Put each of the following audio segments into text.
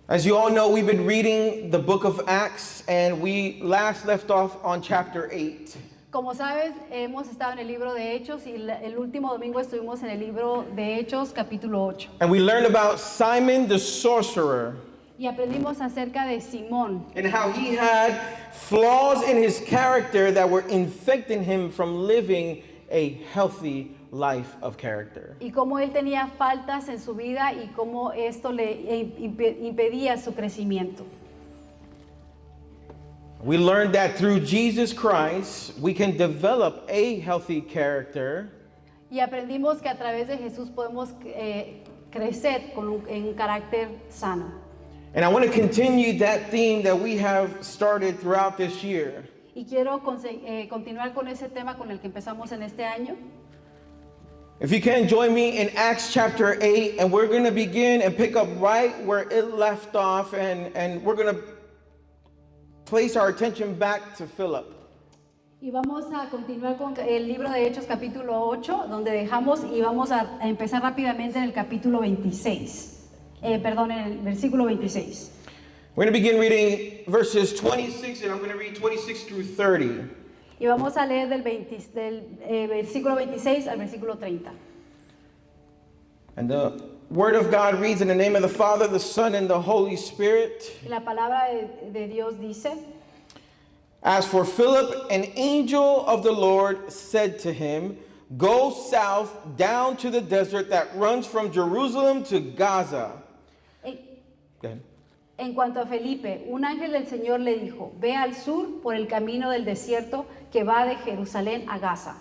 As you all know, we've been reading the book of Acts, and we last left off on chapter 8. Como sabes, hemos estado en el libro de Hechos y el último domingo estuvimos en el libro de Hechos, capítulo 8. And we learned about Simon the sorcerer Y aprendimos acerca de Simón and how he had flaws in his character that were infecting him from living a healthy life of character. y cómo él tenía faltas en su vida y cómo esto le impedía su crecimiento. We learned that through Jesus Christ, we can develop a healthy character. Y aprendimos que a través de Jesús podemos crecer en un carácter sano. And I want to continue that theme that we have started throughout this year. Y quiero continuar con ese tema con el que empezamos en este año. If you can, join me in Acts chapter 8, and we're going to begin and pick up right where it left off, and we're going to place our attention back to Philip. Y vamos a continuar con el libro de Hechos capítulo 8, donde dejamos, y vamos a empezar rápidamente en el capítulo 26. En el versículo 26. We're going to begin reading verses 26, and I'm going to read 26 through 30. Y vamos a leer del versículo 26 al versículo 30. And the Word of God reads in the name of the Father, the Son, and the Holy Spirit. Y la palabra de Dios dice: As for Philip, an angel of the Lord said to him, "Go south down to the desert that runs from Jerusalem to Gaza." En, Go ahead. en cuanto a Felipe, un ángel del Señor le dijo: ve al sur por el camino del desierto que va de Jerusalén a Gaza.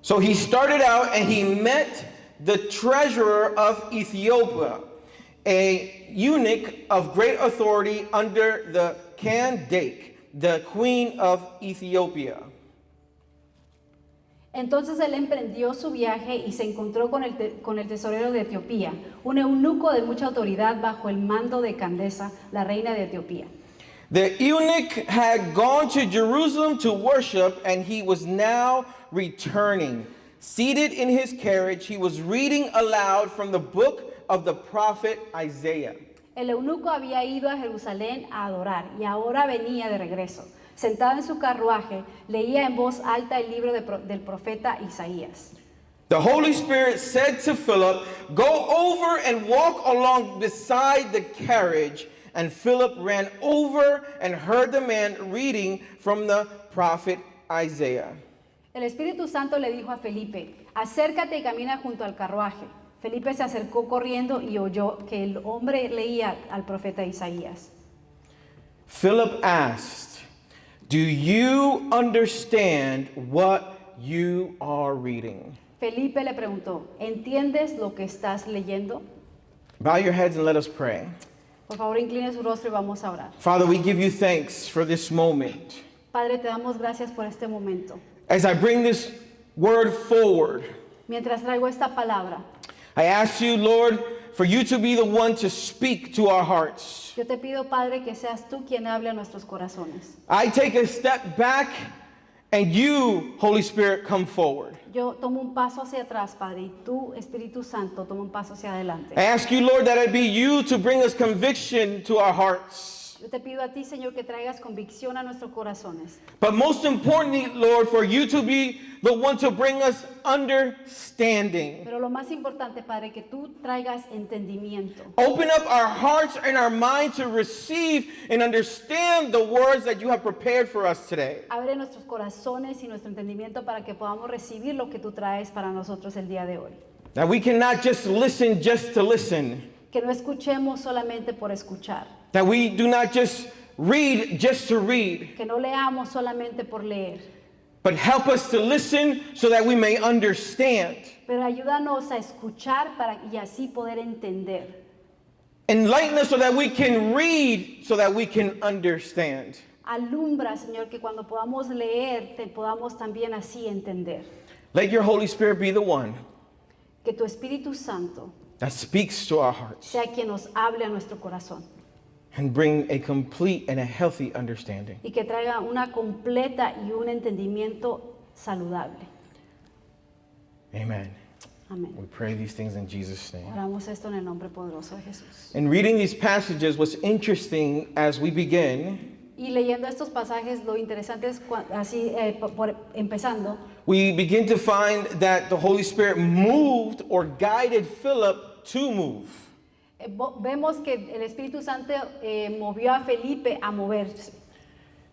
So he started out and he met the treasurer of Ethiopia, a eunuch of great authority under the Candace, the queen of Ethiopia. Entonces él emprendió su viaje y se encontró con el tesorero de Etiopía, un eunuco de mucha autoridad bajo el mando de Candace, la reina de Etiopía. The eunuch had gone to Jerusalem to worship, and he was now returning. Seated in his carriage, he was reading aloud from the book of the prophet Isaiah. El eunuco había ido a Jerusalén a adorar y ahora venía de regreso. Sentado en su carruaje, leía en voz alta el libro del profeta Isaías. The Holy Spirit said to Philip, "Go over and walk along beside the carriage." And Philip ran over and heard the man reading from the prophet Isaiah. El Espíritu Santo le dijo a Felipe: acércate y camina junto al carruaje. Felipe se acercó corriendo y oyó que el hombre leía al profeta Isaías. Philip asked, "Do you understand what you are reading?" Felipe le preguntó: ¿entiendes lo que estás leyendo? Bow your heads and let us pray. Por favor, incline su rostro y vamos a orar. Father, we give you thanks for this moment. Padre, te damos gracias por este momento. As I bring this word forward, Mientras traigo esta palabra, I ask you, Lord, for you to be the one to speak to our hearts. yo te pido, Padre, que seas tú quien hable a nuestros corazones. I take a step back, and you, Holy Spirit, come forward. Yo tomo un paso hacia atrás, Padre, y tú, Espíritu Santo, toma un paso hacia adelante. I ask you, Lord, that it be you to bring us conviction to our hearts. Yo te pido a ti, Señor, que traigas convicción a nuestros corazones. But most importantly, Lord, for you to be the one to bring us understanding. Pero lo más importante, Padre, que tú traigas entendimiento. Open up our hearts and our minds to receive and understand the words that you have prepared for us today. Abre nuestros corazones y nuestro entendimiento para que podamos recibir lo que tú traes para nosotros el día de hoy. That we cannot just listen just to listen. Que no escuchemos solamente por escuchar. That we do not just read just to read. Que no leamos solamente por leer. But help us to listen so that we may understand. Pero ayúdanos a escuchar y así poder entender. Enlighten us so that we can read so that we can understand. Alumbra, Señor, que cuando podamos leer, te podamos también así entender. Let your Holy Spirit be the one Que tu Espíritu Santo that speaks to our hearts sea quien nos hable a nuestro corazón. and bring a complete and a healthy understanding. Y que traiga una completa y un entendimiento saludable. Amen. Amén. We pray these things in Jesus' name. Oramos esto en el nombre poderoso de Jesús. In reading these passages, what's interesting as we begin, Y leyendo estos pasajes, lo interesante es así, empezando, we begin to find that the Holy Spirit moved or guided Philip to move. Vemos que el Espíritu Santo movió a Felipe a moverse.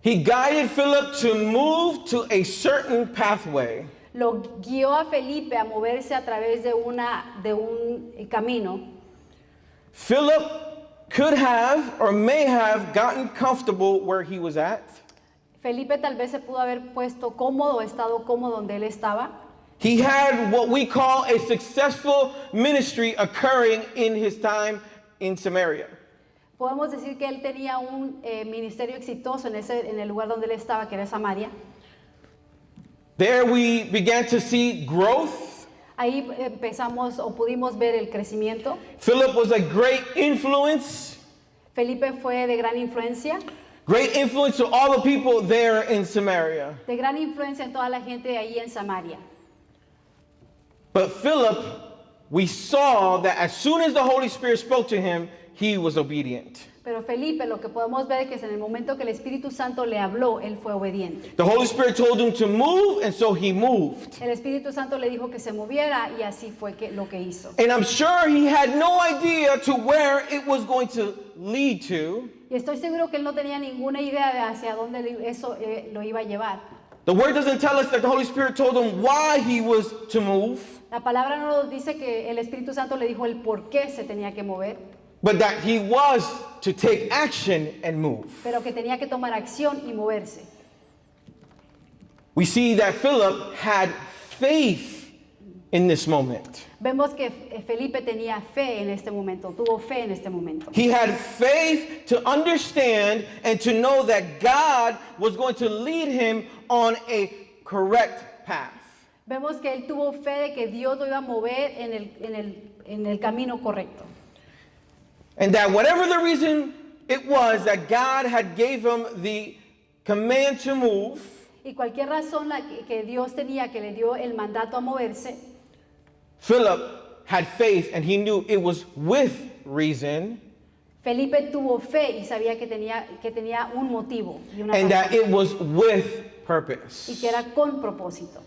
He guided Philip to move to a certain pathway. Lo guió a Felipe a moverse a través de un camino. Philip could have or may have gotten comfortable where he was at. Felipe tal vez se pudo haber puesto cómodo, estado cómodo donde él estaba. He had what we call a successful ministry occurring in his time in Samaria. Podemos decir que él tenía un ministerio exitoso en el lugar donde él estaba, que era Samaria. There we began to see growth. Ahí empezamos o pudimos ver el crecimiento. Philip was a great influence. Felipe fue de gran influencia, Great influence to all the people there in Samaria. de gran influencia en toda la gente de ahí en Samaria. But Philip, we saw that as soon as the Holy Spirit spoke to him, he was obedient. Pero Felipe, lo que podemos ver es que en el momento que el Espíritu Santo le habló, él fue obediente. The Holy Spirit told him to move, and so he moved. El Espíritu Santo le dijo que se moviera y así fue lo que hizo. And I'm sure he had no idea to where it was going to lead to. Y estoy seguro que él no tenía ninguna idea de hacia dónde eso lo iba a llevar. The word doesn't tell us that the Holy Spirit told him why he was to move, La palabra no nos dice que el Espíritu Santo le dijo el por qué se tenía que mover, but that he was to take action and move. pero que tenía que tomar acción y moverse. We see that Philip had faith in this moment. Vemos que Felipe tenía fe en este momento, tuvo fe en este momento. He had faith to understand and to know that God was going to lead him on a correct path. Vemos que él tuvo fe de que Dios lo iba a mover en el camino correcto. And that whatever the reason it was that God had gave him the command to move, Y cualquier razón que Dios tenía, que le dio el mandato a moverse, Philip had faith and he knew it was with reason Felipe tuvo fe y sabía que tenía un motivo y una and that razón, it was with y purpose. que era con propósito.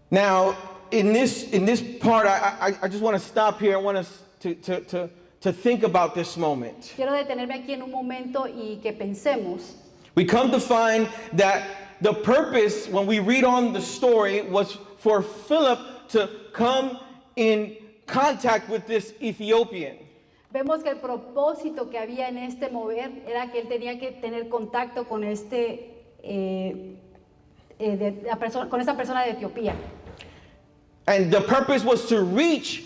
Now, in this part, I just want to stop here. I want us to think about this moment. Quiero detenerme aquí en un momento y que pensemos. We come to find that the purpose, when we read on the story, was for Philip to come in contact with this Ethiopian. Vemos que el propósito que había en este mover era que él tenía que tener contacto con con esa persona de Etiopía. And the purpose was to reach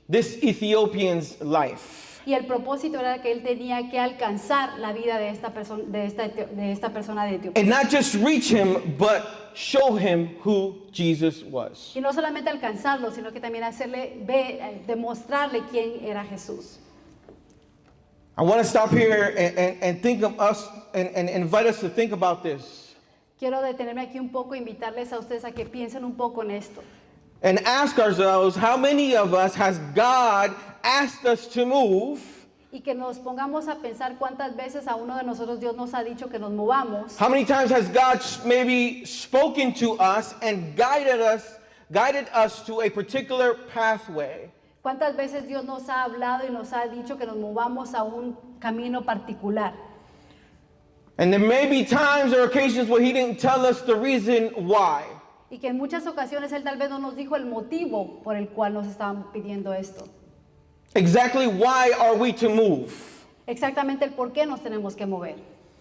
this Ethiopian's life. Y el propósito era que él tenía que alcanzar la vida de esta persona de Etiopía. And not just reach him, but show him who Jesus was. Y no solamente alcanzarlo, sino que también hacerle ver, demostrarle quién era Jesús. I want to stop here and think of us and invite us to think about this. Quiero detenerme aquí un poco, invitarles a ustedes a que piensen un poco en esto. And ask ourselves, how many of us has God asked us to move? Y que nos pongamos a pensar cuántas veces a uno de nosotros Dios nos ha dicho que nos movamos. How many times has God maybe spoken to us and guided us to a particular pathway? ¿Cuántas veces Dios nos ha hablado y nos ha dicho que nos movamos a un camino particular? And there may be times or occasions where he didn't tell us the reason why. Y que en muchas ocasiones Él tal vez no nos dijo el motivo por el cual nos estaban pidiendo esto. Exactly why are we to move? Exactamente el por qué nos tenemos que mover.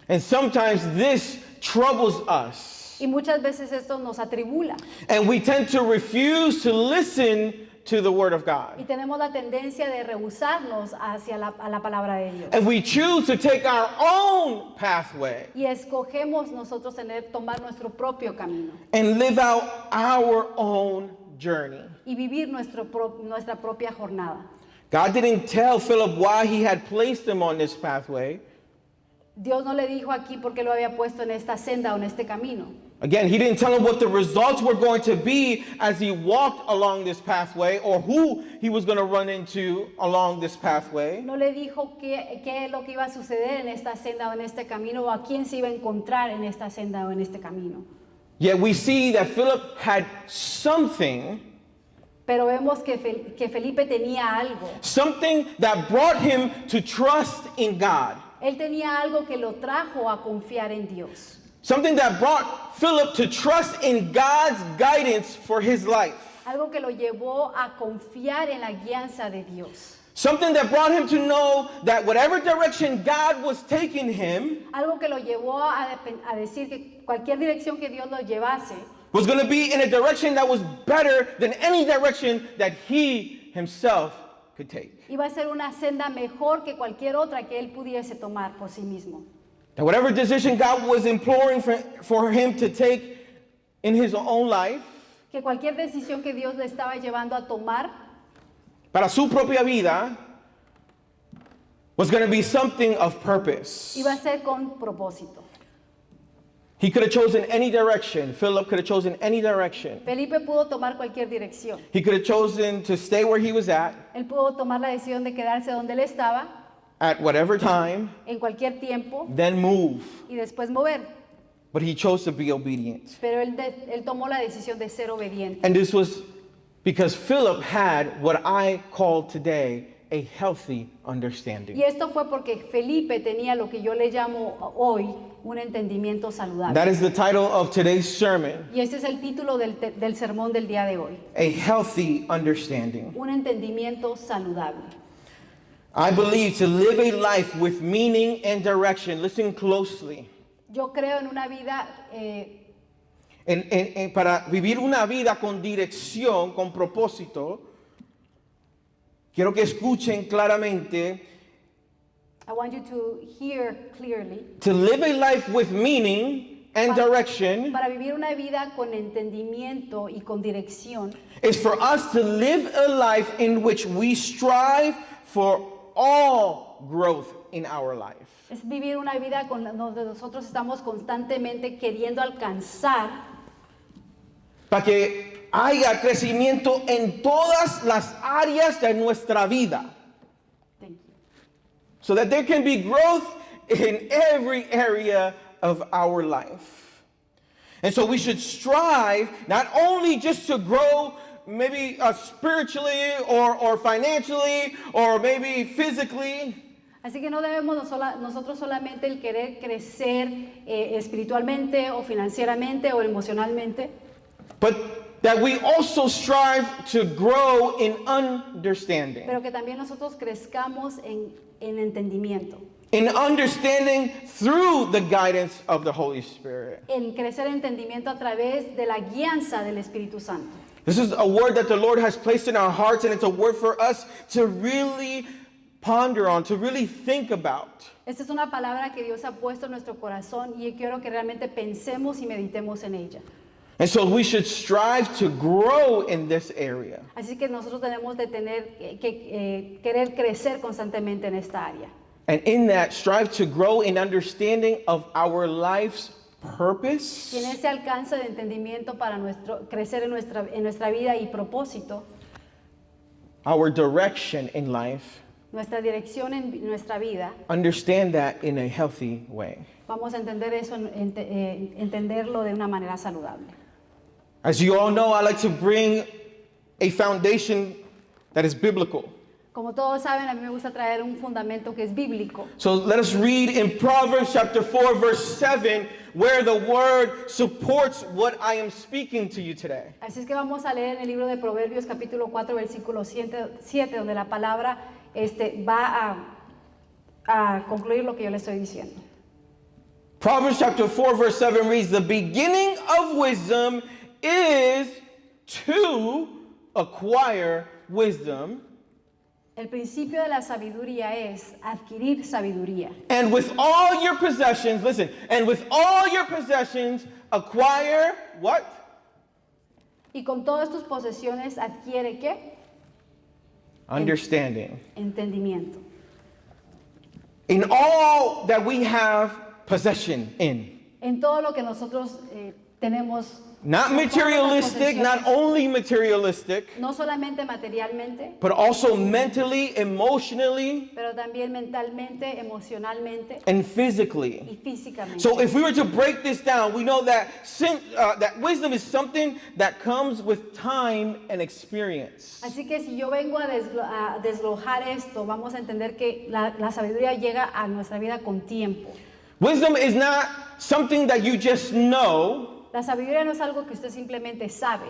And sometimes this troubles us. Y muchas veces esto nos atribula. And we tend to refuse to listen to the word of Y God. tenemos la tendencia de rehusarnos hacia a la palabra de Dios. And we choose to take our own pathway Y escogemos nosotros tomar nuestro propio camino. and live out our own journey. Y vivir nuestra propia jornada. God didn't tell Philip why he had placed him on this pathway. Dios no le dijo aquí por qué lo había puesto en esta senda o en este camino. Again, he didn't tell him what the results were going to be as he walked along this pathway or who he was going to run into along this pathway. No le dijo qué es lo que iba a suceder en esta senda o en este camino o a quién se iba a encontrar en esta senda o en este camino. Yet we see that Philip had something, Pero vemos que Felipe tenía algo. something that brought him to trust in God. Él tenía algo que lo trajo a confiar en Dios. Something that brought Philip to trust in God's guidance for his life. Algo que lo llevó a confiar en la guianza de Dios. Something that brought him to know that whatever direction God was taking him Algo que lo llevó a decir que cualquier dirección que Dios lo llevase was going to be in a direction that was better than any direction that he himself could take. iba a ser una senda mejor que cualquier otra que él pudiese tomar por sí mismo. That whatever decision God was imploring for him to take in his own life, Que cualquier decisión que Dios le estaba llevando a tomar para su propia vida, was going to be something of purpose. iba a ser con propósito. He could have chosen any direction. Philip could have chosen any direction. Felipe pudo tomar cualquier dirección. He could have chosen to stay where he was at Él pudo tomar la decisión de quedarse donde él estaba whatever time, en cualquier tiempo then move. y después mover. But he chose to be obedient. Pero él tomó la decisión de ser obediente. And this was because Philip had what I call today a healthy understanding. Y esto fue porque Felipe tenía lo que yo le llamo hoy un entendimiento saludable. That is the title of today's sermon, Y este es el título del sermón del día de hoy. a healthy understanding. Un entendimiento saludable. I believe to live a life with meaning and direction. Listen closely. Yo creo en una vida, Para vivir una vida con dirección, con propósito, quiero que escuchen claramente. I want you to hear clearly, To live a life with meaning and direction para vivir una vida con entendimiento y con dirección, is for us to live a life in which we strive for all growth in our life. es vivir una vida con donde nosotros estamos constantemente queriendo alcanzar Para que haya crecimiento en todas las áreas de nuestra vida. Thank you. So that there can be growth in every area of our life. And so we should strive not only just to grow maybe spiritually or financially or maybe physically, Así que no debemos nosotros solamente el querer crecer espiritualmente o financieramente o emocionalmente, but that we also strive to grow in understanding. pero que también nosotros crezcamos en entendimiento, In understanding through the guidance of the Holy Spirit. en crecer en entendimiento a través de la guianza del Espíritu Santo. This is a word that the Lord has placed in our hearts, and it's a word for us to really ponder on, to really think about. Esta es una palabra que Dios ha puesto en nuestro corazón y quiero que realmente pensemos y meditemos en ella. And so we should strive to grow in this area. Así que nosotros tenemos de tener que querer crecer constantemente en esta área. And in that, strive to grow in understanding of our life's purpose, Y en ese alcance de entendimiento para crecer en nuestra vida y propósito, our direction in life, nuestra dirección en nuestra vida, understand that in a healthy way. vamos a entender eso, entenderlo de una manera saludable. As you all know, I like to bring a foundation that is biblical. Como todos saben, a mí me gusta traer un fundamento que es bíblico. So let us read in Proverbs chapter 4, verse 7, where the word supports what I am speaking to you today. Así es que vamos a leer en el libro de Proverbios capítulo 4, versículo 7, donde la palabra va a concluir lo que yo le estoy diciendo. Proverbs chapter 4, verse 7 reads, "The beginning of wisdom is to acquire wisdom, El principio de la sabiduría es adquirir sabiduría. and with all your possessions," listen, "and with all your possessions acquire" what? Y con todas tus posesiones adquiere ¿qué? Understanding. Entendimiento. in all that we have possession in. en todo lo que nosotros tenemos. Not materialistic, not only materialistic, No solamente materialmente, but also mentally, emotionally, pero también mentalmente, emocionalmente and physically. y físicamente. So if we were to break this down, we know that that wisdom is something that comes with time and experience. Así que si yo vengo a deslojar esto, vamos a entender que la sabiduría llega a nuestra vida con tiempo. Wisdom is not something that you just know, La sabiduría no es algo que usted simplemente sabe,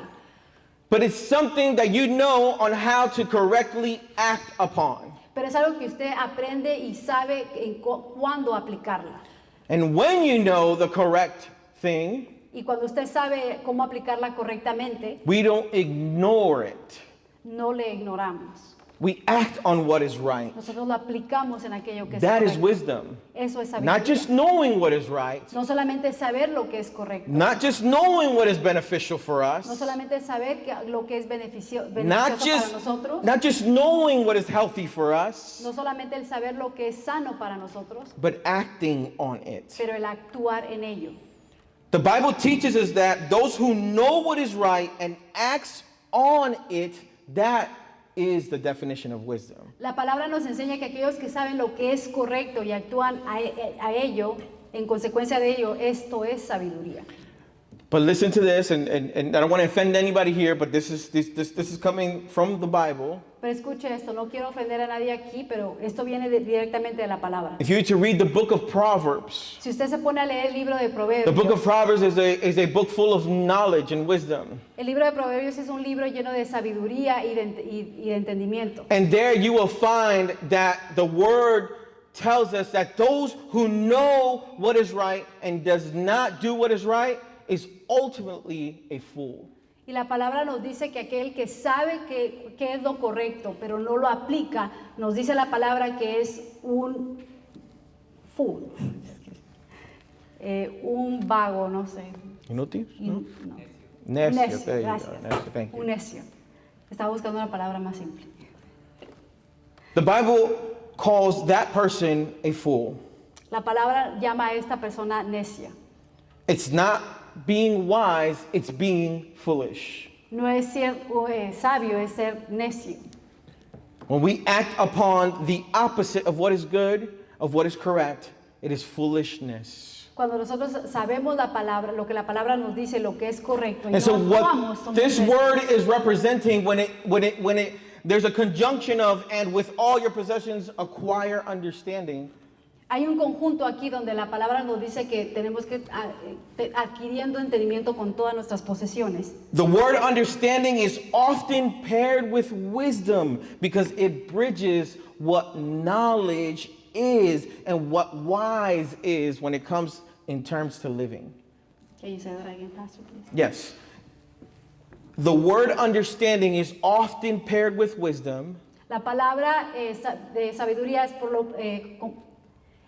but it's something that you know on how to correctly act upon. pero es algo que usted aprende y sabe cuándo aplicarla. And when you know the correct thing, Y cuando usted sabe cómo aplicarla correctamente, we don't ignore it. no le ignoramos. We act on what is right. Nosotros lo aplicamos en aquello que es That is correcto. wisdom. Eso es Not sabiduría. just knowing what is right, No solamente saber lo que es correcto, not just knowing what is beneficial for no us, solamente saber lo que es beneficioso not para nosotros, just knowing what is healthy for us, no solamente el saber lo que es sano para nosotros, but acting on it. pero el actuar en ello. The Bible teaches us that those who know what is right and acts on it, that is the definition of wisdom. La palabra nos enseña que aquellos que saben lo que es correcto y actúan a ello, en consecuencia de ello, esto es sabiduría. But listen to this, and I don't want to offend anybody here, but this is coming from the Bible. Pero escuche esto, no quiero ofender a nadie aquí, pero esto viene directamente de la palabra. If you were to read the book of Proverbs, Si usted se pone a leer el libro de the book of Proverbios, Proverbs is a book full of knowledge and wisdom. el libro de Proverbios es un libro lleno de sabiduría y de entendimiento. And there you will find that the word tells us that those who know what is right and does not do what is right is ultimately a fool. Y la palabra nos dice que aquel que sabe que es lo correcto, pero no lo aplica, nos dice la palabra que es un fool, un vago, no sé. Inútil? No. Necio. Necio, There you go. gracias. Necio, thank you. Un necio. Estaba buscando una palabra más simple. The Bible calls that person a fool. La palabra llama a esta persona necia. It's not being wise, it's being foolish. No es ser sabio, es ser necio. When we act upon the opposite of what is good, of what is correct, it is foolishness. Cuando nosotros sabemos la palabra, lo que la palabra nos dice, lo que es correcto, y And so no actuamos, what somos this necios. word is representing when it there's a conjunction of and with all your possessions acquire understanding. Hay un conjunto aquí donde la palabra nos dice que tenemos que adquiriendo entendimiento con todas nuestras posesiones. The word understanding is often paired with wisdom because it bridges what knowledge is and what wise is when it comes in terms to living. Can you say that again, Pastor, please? Yes. The word understanding is often paired with wisdom La palabra de sabiduría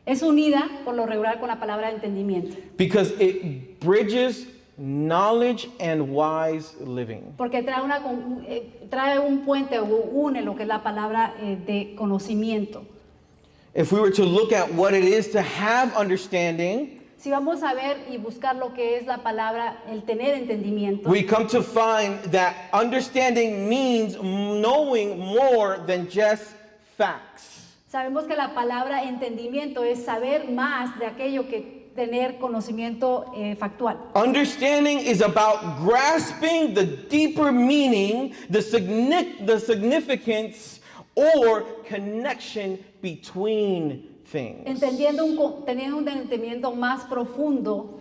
es unida por lo regular con la palabra entendimiento, because it bridges knowledge and wise living. porque trae un puente o une lo que es la palabra de conocimiento. If we were to look at what it is to have understanding, Si vamos a ver y buscar lo que es la palabra, el tener entendimiento, we come to find that understanding means knowing more than just facts. sabemos que la palabra entendimiento es saber más de aquello que tener conocimiento factual. Understanding is about grasping the deeper meaning, the significance or connection between things. Teniendo un entendimiento más profundo.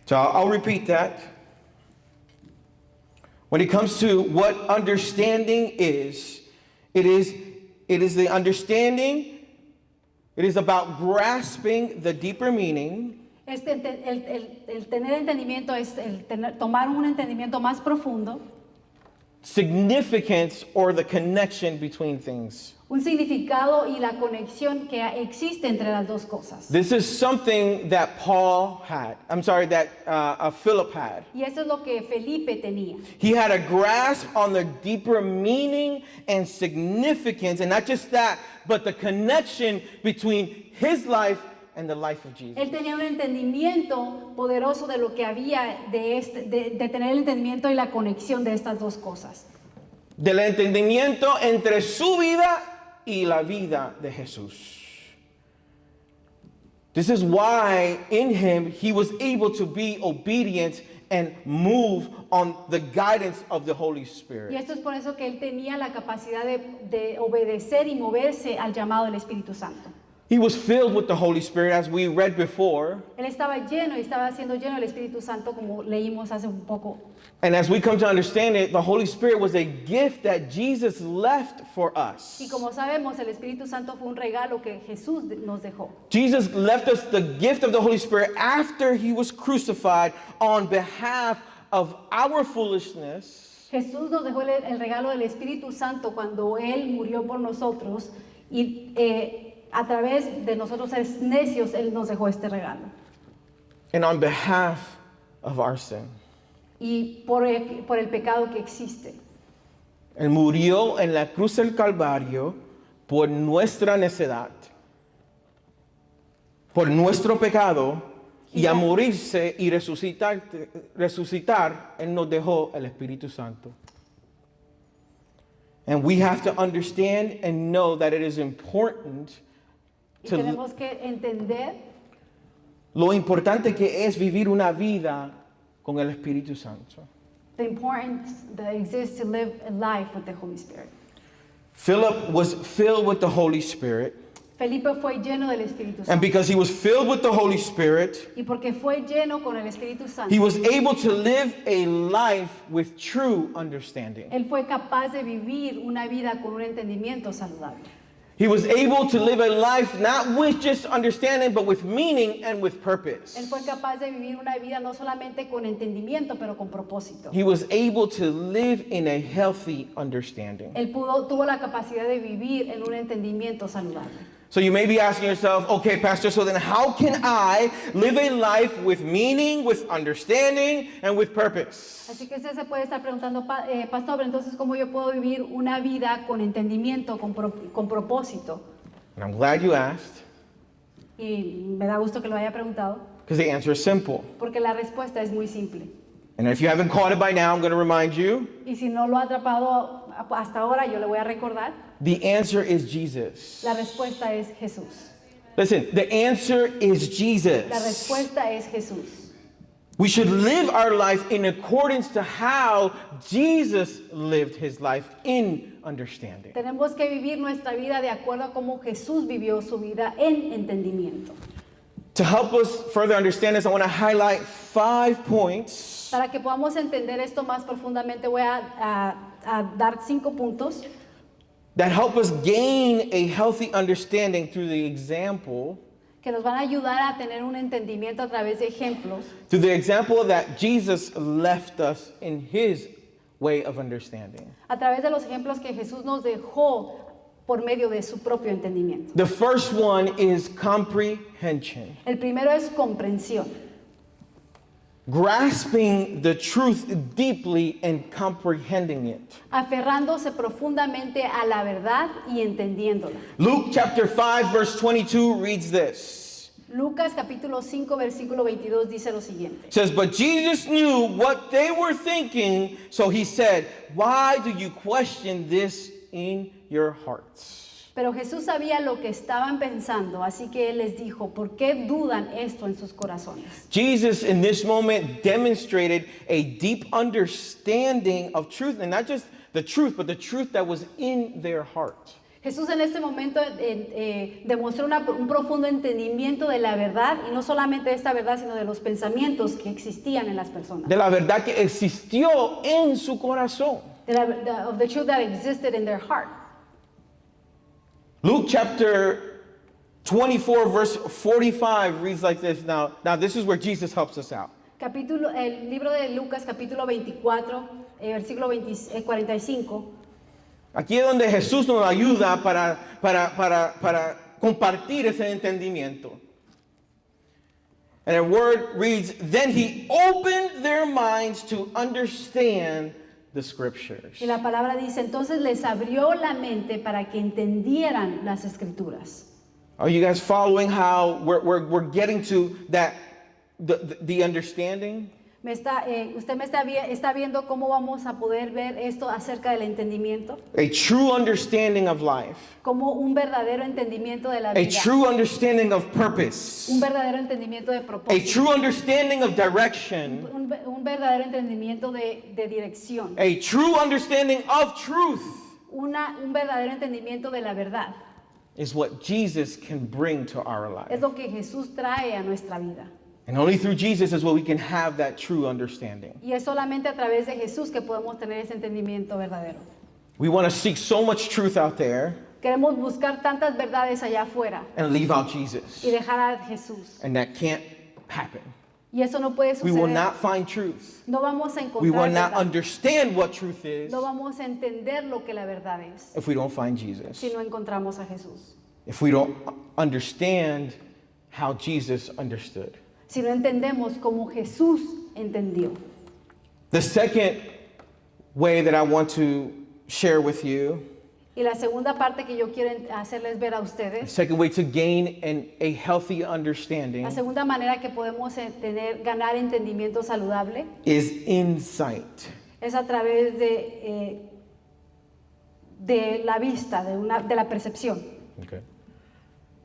So I'll repeat that. When it comes to what understanding is, it is the understanding, it is about grasping the deeper meaning, El tener entendimiento es tomar un entendimiento más profundo significance, or the connection between things. un significado y la conexión que existe entre las dos cosas. This is something that Philip had. Y eso es lo que Felipe tenía. He had a grasp on the deeper meaning and significance, and not just that, but the connection between his life and the life of Jesus. Él tenía un entendimiento poderoso de lo que había de tener el entendimiento y la conexión de estas dos cosas. Del entendimiento entre su vida y la vida de Jesús. This is why in him he was able to be obedient and move on the guidance of the Holy Y Spirit. esto es por eso que él tenía la capacidad de obedecer y moverse al llamado del Espíritu Santo. He was filled with the Holy Spirit, as we read before. Él estaba lleno y estaba siendo lleno del Espíritu Santo, como leímos hace un poco. And as we come to understand it, the Holy Spirit was a gift that Jesus left for us. Y como sabemos, el Espíritu Santo fue un regalo que Jesús nos dejó. Jesus left us the gift of the Holy Spirit after he was crucified on behalf of our foolishness. Jesús nos dejó el regalo del Espíritu Santo cuando Él murió por nosotros y a través de nosotros ser necios, Él nos dejó este regalo. And on behalf of our sin. Y por el pecado que existe. Él murió en la cruz del Calvario por nuestra necedad, por nuestro pecado, y a morirse y resucitar, Él nos dejó el Espíritu Santo. And we have to understand and know that it is important Y tenemos que entender lo importante que es vivir una vida con el Espíritu Santo. the importance that exists to live a life with the Holy Spirit. Philip was filled with the Holy Spirit, Felipe fue lleno del Espíritu and Santo. because he was filled with the Holy Spirit, Y porque fue lleno con el Espíritu Santo, he was able to live a life with true understanding. él fue capaz de vivir una vida con un entendimiento saludable. He was able to live a life not with just understanding, but with meaning and with purpose. Él fue capaz de vivir una vida no solamente con entendimiento, pero con propósito. He was able to live in a healthy understanding. Él tuvo la capacidad de vivir en un entendimiento saludable. So you may be asking yourself, okay, Pastor, so then how can I live a life with meaning, with understanding, and with purpose? Así que usted se puede estar preguntando, pastor, entonces, ¿cómo yo puedo vivir una vida con entendimiento, con propósito? And I'm glad you asked, Y me da gusto que lo haya preguntado, because the answer is simple. porque la respuesta es muy simple. And if you haven't caught it by now, I'm going to remind you, Y si no lo ha atrapado hasta ahora, yo le voy a recordar, the answer is Jesus. la respuesta es Jesús. Listen, the answer is La Jesus. respuesta es Jesús. We should live our life in accordance to how Jesus lived his life in understanding. Tenemos que vivir nuestra vida de acuerdo a cómo Jesús vivió su vida en entendimiento. To help us further understand this, I want to highlight 5 points Para que podamos entender esto más profundamente, voy a dar 5 puntos that help us gain a healthy understanding through the example, que nos van a ayudar a tener un entendimiento a través de ejemplos, through the example that Jesus left us in his way of understanding. a través de los ejemplos que Jesús nos dejó por medio de su propio entendimiento. The first one is comprehension. El primero es comprensión. Grasping the truth deeply and comprehending it. Aferrándose profundamente a la verdad y entendiéndola. Luke chapter 5 verse 22 reads this. Lucas capítulo 5 versículo 22 dice lo siguiente. It says, but Jesus knew what they were thinking, so he said, why do you question this in your hearts? Pero Jesús sabía lo que estaban pensando, así que Él les dijo, ¿por qué dudan esto en sus corazones? Jesus in this moment demonstrated a deep understanding of truth, and not just the truth, but the truth that was in their heart. Jesús en este momento demostró un profundo entendimiento de la verdad, y no solamente de esta verdad, sino de los pensamientos que existían en las personas. De la verdad que existió en su corazón. Of the truth that existed in their heart. Luke chapter 24 verse 45 reads like this. Now this is where Jesus helps us out. El libro de Lucas capítulo 24, versículo 45. Aquí es donde Jesús nos ayuda para compartir ese entendimiento. And the word reads, then he opened their minds to understand the scriptures. Y la palabra dice, entonces les abrió la mente para que entendieran las escrituras. Are you guys following how we're getting to that, the understanding? Usted está viendo cómo vamos a poder ver esto acerca del entendimiento, A true understanding of life. como un verdadero entendimiento de la A vida, true understanding of purpose. un verdadero entendimiento de A propósito, true understanding of direction. un verdadero entendimiento de dirección, A true understanding of truth un verdadero entendimiento de la verdad. is what Jesus can bring to our Es life. lo que Jesús trae a nuestra vida. And only through Jesus is where we can have that true understanding. Y es solamente a través de Jesús que podemos tener ese entendimiento verdadero. We want to seek so much truth out there Queremos buscar tantas verdades allá afuera and leave out y Jesus. dejar a Jesús. And that can't happen. Y eso no puede We will suceder. not find truth. No vamos a We will encontrar not verdad. understand what truth is No vamos a entender lo que la verdad es if we don't find Jesus. si no encontramos a Jesús. If we don't understand how Jesus understood. Si no entendemos como Jesús entendió. The second way that I want to share with you, Y la segunda parte que yo quiero hacerles ver a the ustedes, second way to gain a healthy understanding la segunda manera que podemos ganar entendimiento saludable is insight. es a través de la vista, de la percepción. Okay.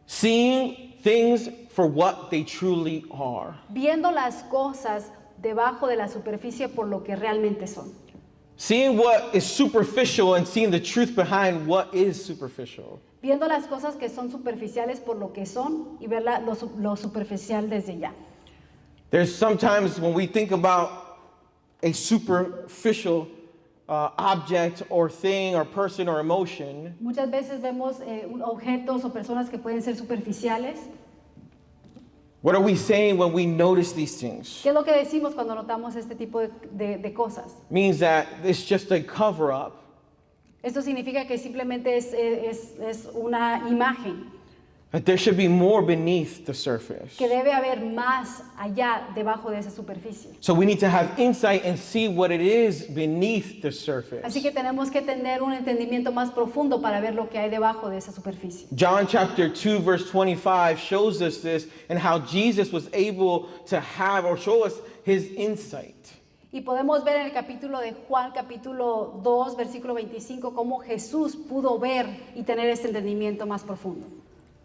Seeing things for what they truly are. Viendo las cosas debajo de la superficie por lo que realmente son. Seeing what is superficial and seeing the truth behind what is superficial. Viendo las cosas que son superficiales por lo que son y ver lo superficial desde ya. There's sometimes when we think about a superficial object or thing or person or emotion, Muchas veces vemos objetos o personas que pueden ser superficiales. what are we saying when we notice these things? ¿Qué es lo que decimos cuando notamos este tipo de cosas? Means that it's just a cover up. Esto significa que simplemente es una imagen, That there should be more beneath the surface. que debe haber más allá debajo de esa superficie. So we need to have insight and see what it is beneath the surface. Así que tenemos que tener un entendimiento más profundo para ver lo que hay debajo de esa superficie. John chapter 2 verse 25 shows us this and how Jesus was able to have or show us his insight. Y podemos ver en el capítulo de Juan, capítulo 2, versículo 25, cómo Jesús pudo ver y tener este entendimiento más profundo.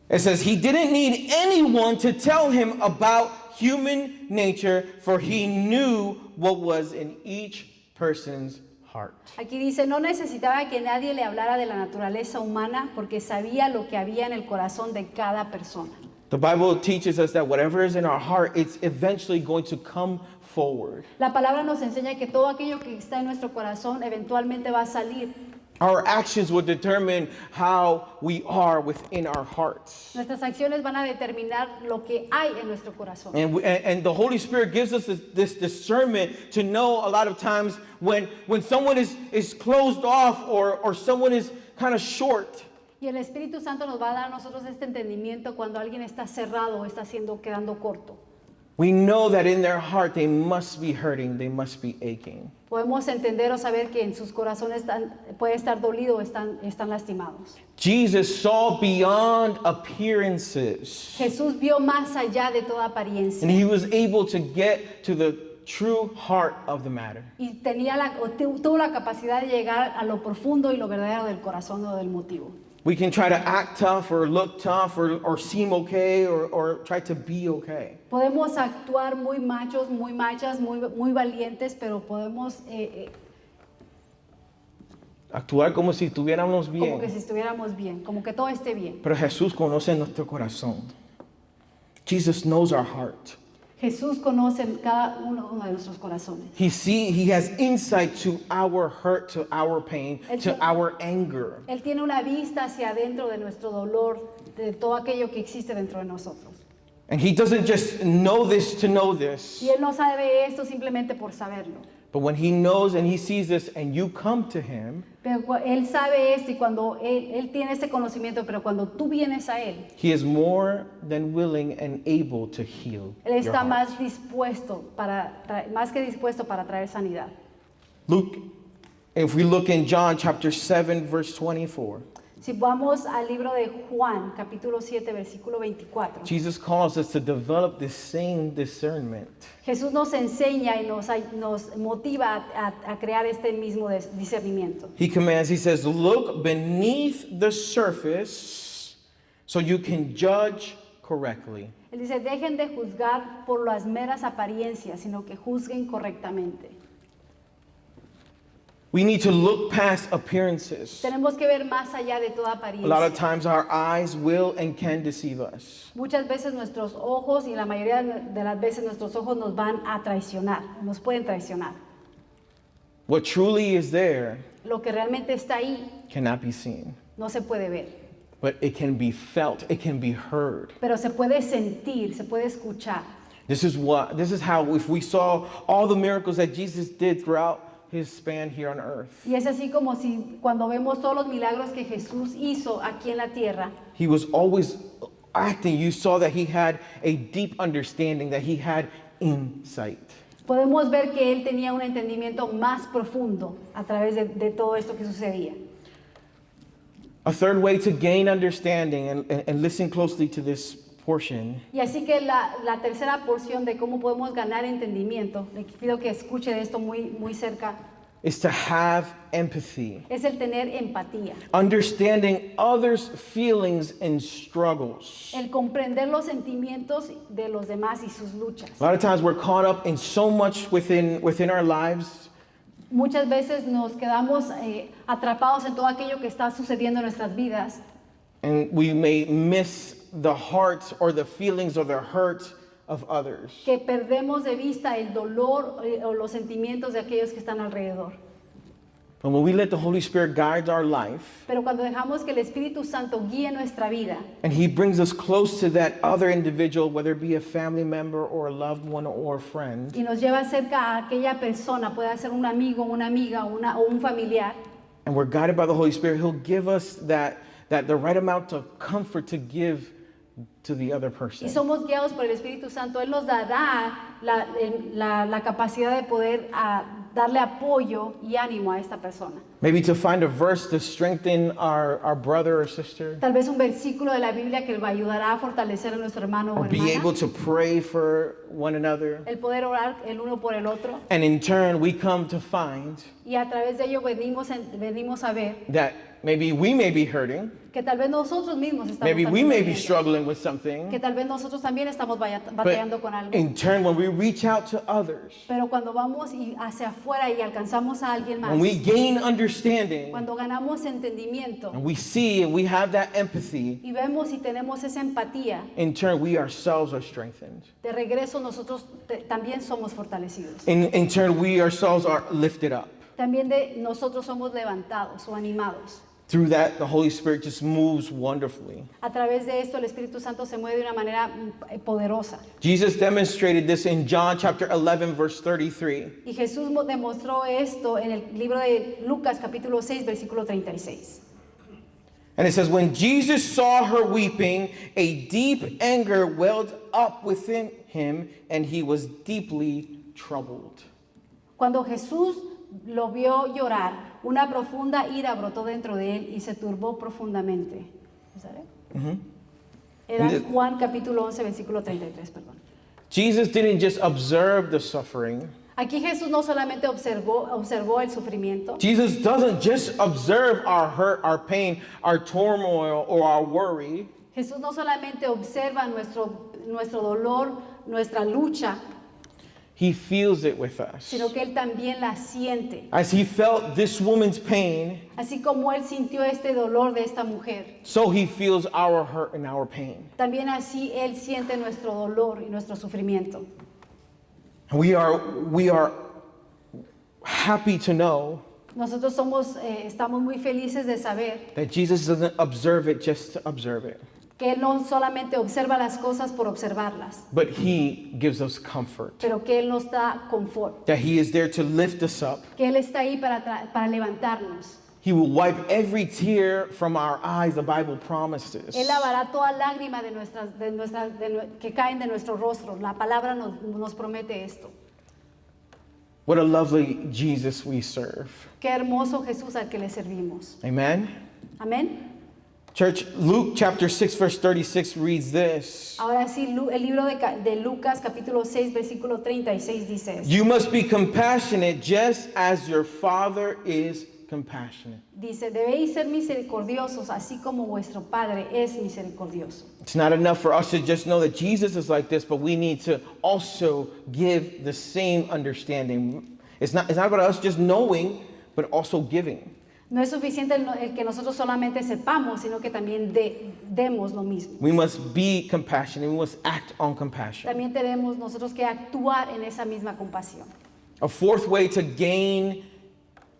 It says he didn't need anyone to tell him about human nature, for he knew what was in each person's heart. Aquí dice, no necesitaba que nadie le hablara de la naturaleza humana porque sabía lo que había en el corazón de cada persona. The Bible teaches us that whatever is in our heart, it's eventually going to come forward. La palabra nos enseña que todo aquello que está en nuestro corazón eventualmente va a salir. Our actions will determine how we are within our hearts. Nuestras acciones van a determinar lo que hay en nuestro corazón. And the Holy Spirit gives us this discernment to know a lot of times when someone is closed off or someone is kind of short. Y el Espíritu Santo nos va a dar a nosotros este entendimiento cuando alguien está cerrado o está quedando corto. We know that in their heart they must be hurting, they must be aching. Podemos entender o saber que en sus corazones puede estar dolido o están lastimados. Jesus saw beyond appearances, Jesús vio más allá de toda and apariencia he was able to get to the true heart of the matter. y tuvo la capacidad de llegar a lo profundo y lo verdadero del corazón o del motivo. We can try to act tough or look tough or seem okay or try to be okay. Podemos actuar muy machos, muy machas, muy valientes, pero podemos Actuar como si estuviéramos como que bien. si estuviéramos bien, como que todo esté bien. Pero Jesús conoce nuestro corazón. Jesus knows our heart. Jesús conoce cada uno de nuestros corazones. He has insight to our hurt, to our pain, to our anger. Él tiene una vista hacia adentro de nuestro dolor, de todo aquello que existe dentro de nosotros. And he doesn't just know this to know this, Y Él no sabe esto simplemente por saberlo, But when he knows and he sees this and you come to him, Pero él sabe esto y cuando él tiene este conocimiento, pero cuando tú vienes a él, he is more than willing and able to heal él your está heart. más que dispuesto para traer sanidad. Luke, if we look in John chapter 7, verse 24, Si vamos al libro de Juan, capítulo 7, versículo 24, Jesus calls us to develop this same discernment. Jesús nos enseña y nos motiva a crear este mismo discernimiento. He commands, he says, look beneath the surface so you can judge correctly. Él dice, dejen de juzgar por las meras apariencias, sino que juzguen correctamente. We need to look past appearances. Tenemos que ver más allá de toda A lot of apariencia. times our eyes will and can deceive us. Muchas veces nuestros ojos y la mayoría de las veces nuestros ojos nos van a traicionar, nos pueden traicionar. What truly is there Lo que realmente está ahí cannot be seen, no se puede ver, but it can be felt, it can be heard. pero se puede sentir, se puede escuchar. This is how if we saw all the miracles that Jesus did throughout his span here on earth. Y es así como si cuando vemos todos los milagros que Jesús hizo aquí en la tierra, He was always acting. You saw that he had a deep understanding, that he had insight. podemos ver que él tenía un entendimiento más profundo a través de todo esto que sucedía. A third way to gain understanding, and listen closely to this portion, Y así que la tercera porción de cómo podemos ganar entendimiento, le pido que escuche de esto muy cerca, is to have empathy, es el tener empatía, understanding others' feelings and struggles. el comprender los sentimientos de los demás y sus luchas. A lot of times we're caught up in so much within our lives, Muchas veces nos quedamos atrapados en todo aquello que está sucediendo en nuestras vidas and we may miss the heart or the feelings or the hurt of others. que perdemos de vista el dolor o los sentimientos de aquellos que están alrededor. But when we let the Holy Spirit guide our life, Pero cuando dejamos que el Espíritu Santo guíe nuestra vida and he brings us close to that other individual, whether it be a family member or a loved one or a friend, y nos lleva cerca a aquella persona, puede ser un amigo, una amiga o un familiar, and we're guided by the Holy Spirit, he'll give us that the right amount of comfort to give to the other y person. somos guiados por el Espíritu Santo, Él nos dará la capacidad de poder darle apoyo y ánimo a esta persona. Maybe to find a verse to strengthen our brother or sister, Tal vez un versículo de la Biblia que va a ayudar a fortalecer a nuestro hermano o or be able hermana, to pray for one another. el poder orar el uno por el otro, And in turn, we come to find y a través de ello venimos a ver that maybe we may be hurting, que tal vez nosotros mismos estamos maybe we también may be batallando, struggling with que something, tal vez nosotros también estamos but batallando con algo. in turn, when we reach out to others, Pero cuando vamos hacia afuera y alcanzamos a alguien más, when we gain understanding, cuando ganamos entendimiento and we see and we have that empathy, y vemos y tenemos esa empatía, in turn, we ourselves are strengthened. de regreso nosotros también somos fortalecidos. In turn, we ourselves are lifted up. También nosotros somos levantados o animados. Through that, the Holy Spirit just moves wonderfully. A través de esto el Espíritu Santo se mueve de una manera poderosa. Jesus demonstrated this in John chapter 11, verse 33. Y Jesús demostró esto en el libro de Lucas capítulo 6 versículo 36. And it says, when Jesus saw her weeping, a deep anger welled up within him, and he was deeply troubled. Cuando Jesús lo vio llorar, una profunda ira brotó dentro de él y se turbó profundamente. ¿Is that it? Era Juan capítulo 11 versículo 33, perdón. Jesus didn't just observe the suffering. Aquí Jesús no solamente observó el sufrimiento, Jesus doesn't just observe our hurt, our pain, our turmoil, or our worry. Jesús no solamente observa nuestro dolor, nuestra lucha, He feels it with us. sino que Él también la siente. As he felt this woman's pain, Así como Él sintió este dolor de esta mujer, so he feels our hurt and our pain. también así Él siente nuestro dolor y nuestro sufrimiento. We are happy to know Nosotros estamos muy felices de saber that Jesus doesn't observe it just to observe it. Que Él no solamente observa las cosas por observarlas, but He gives us comfort. pero que Él nos da confort. That He is there to lift us up. Que Él está ahí para levantarnos. He will wipe every tear from our eyes, the Bible promises. Él lavará toda lágrima que caen de nuestros rostros. La palabra nos promete esto. What a lovely Jesus we serve. Qué hermoso Jesús al que le servimos. Amen? Amén. Church, Luke chapter 6 verse 36 reads this. Ahora sí, el libro de Lucas capítulo 6 versículo 36 dice esto. You must be compassionate just as your Father is compassionate. Dice, debéis ser misericordiosos así como vuestro Padre es misericordioso. It's not enough for us to just know that Jesus is like this, but we need to also give the same understanding. It's not about us just knowing, but also giving. No es suficiente el que nosotros solamente sepamos, sino que también demos lo mismo. We must be compassionate. We must act on compassion. También tenemos nosotros que actuar en esa misma compasión. A fourth way to gain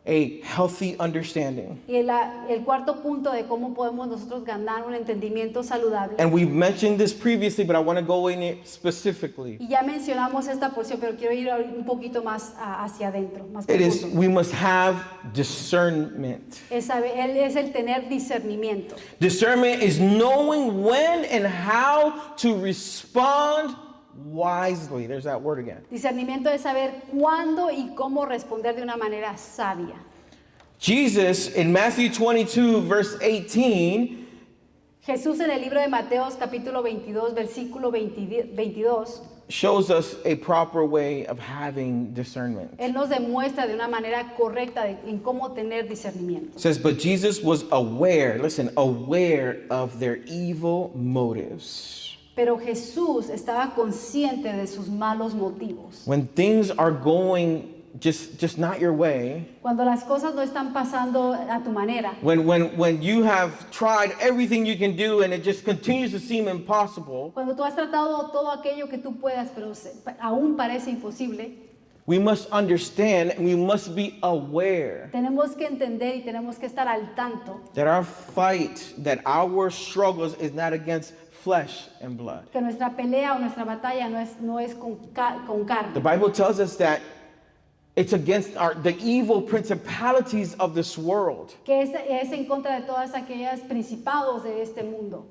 a healthy understanding. Y el cuarto punto de cómo podemos nosotros ganar un entendimiento saludable. And we've mentioned this previously, but I want to go in it specifically. Y ya mencionamos esta porción, pero quiero ir un poquito más hacia adentro, más It is, profundo. we must have discernment. Es el tener discernimiento. Discernment is knowing when and how to respond wisely. There's that word again. Discernimiento es saber cuándo y cómo responder de una manera sabia. Jesus in Matthew 22 verse 18 Jesús en el libro de Mateos capítulo 22 versículo 22 shows us a proper way of having discernment. Él nos demuestra de una manera correcta en cómo tener discernimiento. It says, but Jesus was aware, listen, aware of their evil motives. Pero Jesús estaba consciente de sus malos motivos. When things are going just not your way, Cuando las cosas no están pasando a tu manera, when you have tried everything you can do and it just continues to seem impossible, cuando tú has tratado todo aquello que tú puedas, pero aún parece imposible, we must understand and we must be aware tenemos que entender y tenemos que estar al tanto that our fight, that our struggles is not against flesh and blood. que nuestra pelea o nuestra batalla no es con The carne. Bible tells us that it's against the evil principalities of this world. Que es en contra de todas aquellas principados de este mundo.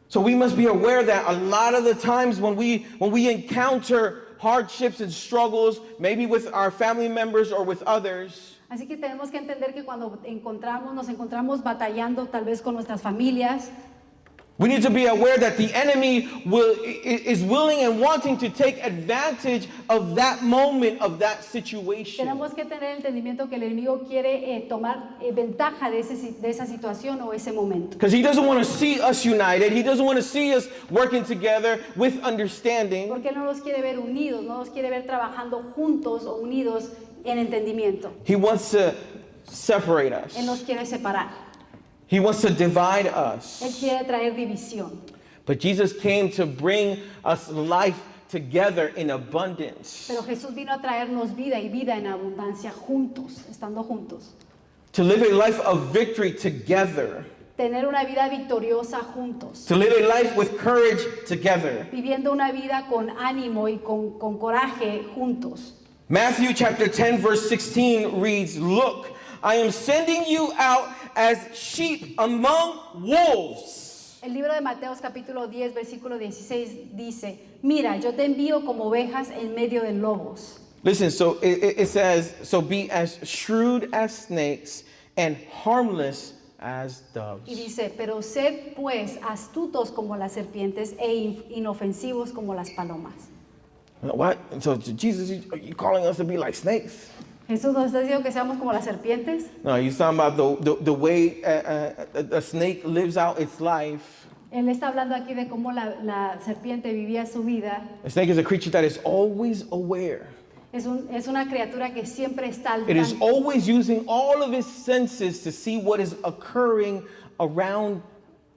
So we must be aware that a lot of the times when we encounter hardships and struggles, maybe with our family members or with others, Así que tenemos que entender que cuando nos encontramos batallando tal vez con nuestras familias, we need to be aware that the enemy is willing and wanting to take advantage of that moment, of that situation. tenemos que tener el entendimiento que el enemigo quiere tomar ventaja de esa situación o ese momento. Because he doesn't want to see us united. He doesn't want to see us working together with understanding. Porque él no nos quiere ver unidos, no nos quiere ver trabajando juntos o unidos en entendimiento. He wants to separate us. Él nos quiere separar. He wants to divide Él us. quiere traer división. But Jesus came to bring us life together in abundance. Pero Jesús vino a traernos vida y vida en abundancia juntos, estando juntos. To live a life of victory together. Tener una vida victoriosa juntos. To live a life with courage together. Viviendo una vida con ánimo y con coraje juntos. Matthew chapter 10 verse 16 reads, "Look, I am sending you out as sheep among wolves." El libro de Mateos capítulo 10 versículo 16 dice, mira, yo te envío como ovejas en medio de lobos. Listen, so it says, so be as shrewd as snakes and harmless as doves. Y dice, pero sed pues astutos como las serpientes e inofensivos como las palomas. What? So Jesus, are you calling us to be like snakes? Jesús nos está diciendo que seamos como las serpientes. No, he's talking about the way a snake lives out its life. Él está hablando aquí de cómo la serpiente vivía su vida. A snake is a creature that is always aware. Es una criatura que siempre está al It is tanto. always using all of its senses to see what is occurring around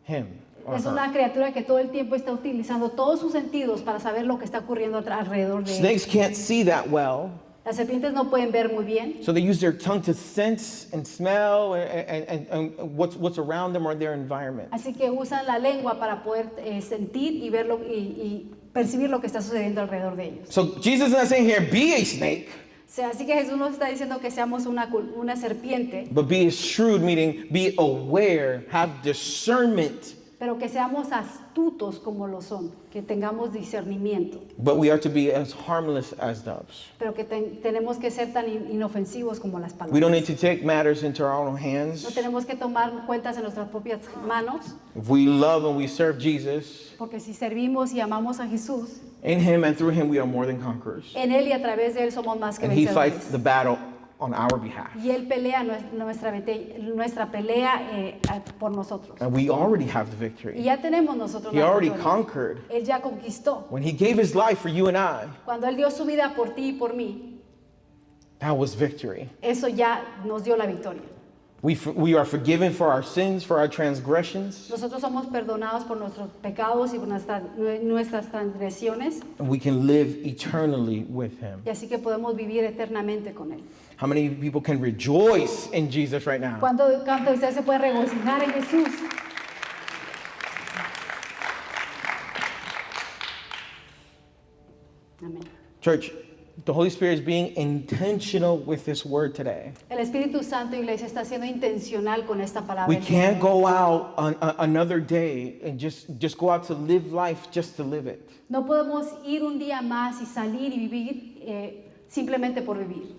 him. or Es her. una criatura que todo el tiempo está utilizando todos sus sentidos para saber lo que está ocurriendo alrededor de él. Snakes can't see that well. Las serpientes no pueden ver muy bien, So they use their tongue to sense and smell and what's around them or their environment. así que usan la lengua para poder sentir y verlo y percibir lo que está sucediendo alrededor de ellos. So Jesus is not saying here, be a snake, O sea, así que Jesús nos está diciendo que seamos una serpiente, but be shrewd, meaning be aware, have discernment. pero que seamos astutos como lo son, que tengamos discernimiento, But we are to be as harmless as doves. pero que tenemos que ser tan inofensivos como las We don't need palomas. to take matters into our own No hands. tenemos que tomar cuentas en nuestras propias manos, If we love and we serve Jesus, porque si servimos y amamos a Jesús, in Him and through Him, we are more than conquerors. en Él y a través de Él somos más que And He fights vencedores. the battle on our behalf. Y Él pelea nuestra pelea por nosotros. And we already have the Y victory. ya tenemos nosotros He la already victoria. conquered. Él ya conquistó. When He gave His life for you and I, Cuando Él dio su vida por ti y por mí, that was victory. eso ya nos dio la victoria. We are forgiven for our sins, for our transgressions, Nosotros somos perdonados por nuestros pecados y por nuestras transgresiones, and we can live eternally with Him. y así que podemos vivir eternamente con Él. How many people can rejoice in Jesus right now? ¿Cuánto de ustedes se puede regocijar en Jesús? Amén. Church, the Holy Spirit is being intentional with this word today. El Espíritu Santo, iglesia, está siendo intencional con esta palabra. We can't go out on another day and just go out to live life just to live it. No podemos ir un día más y salir y vivir simplemente por vivir.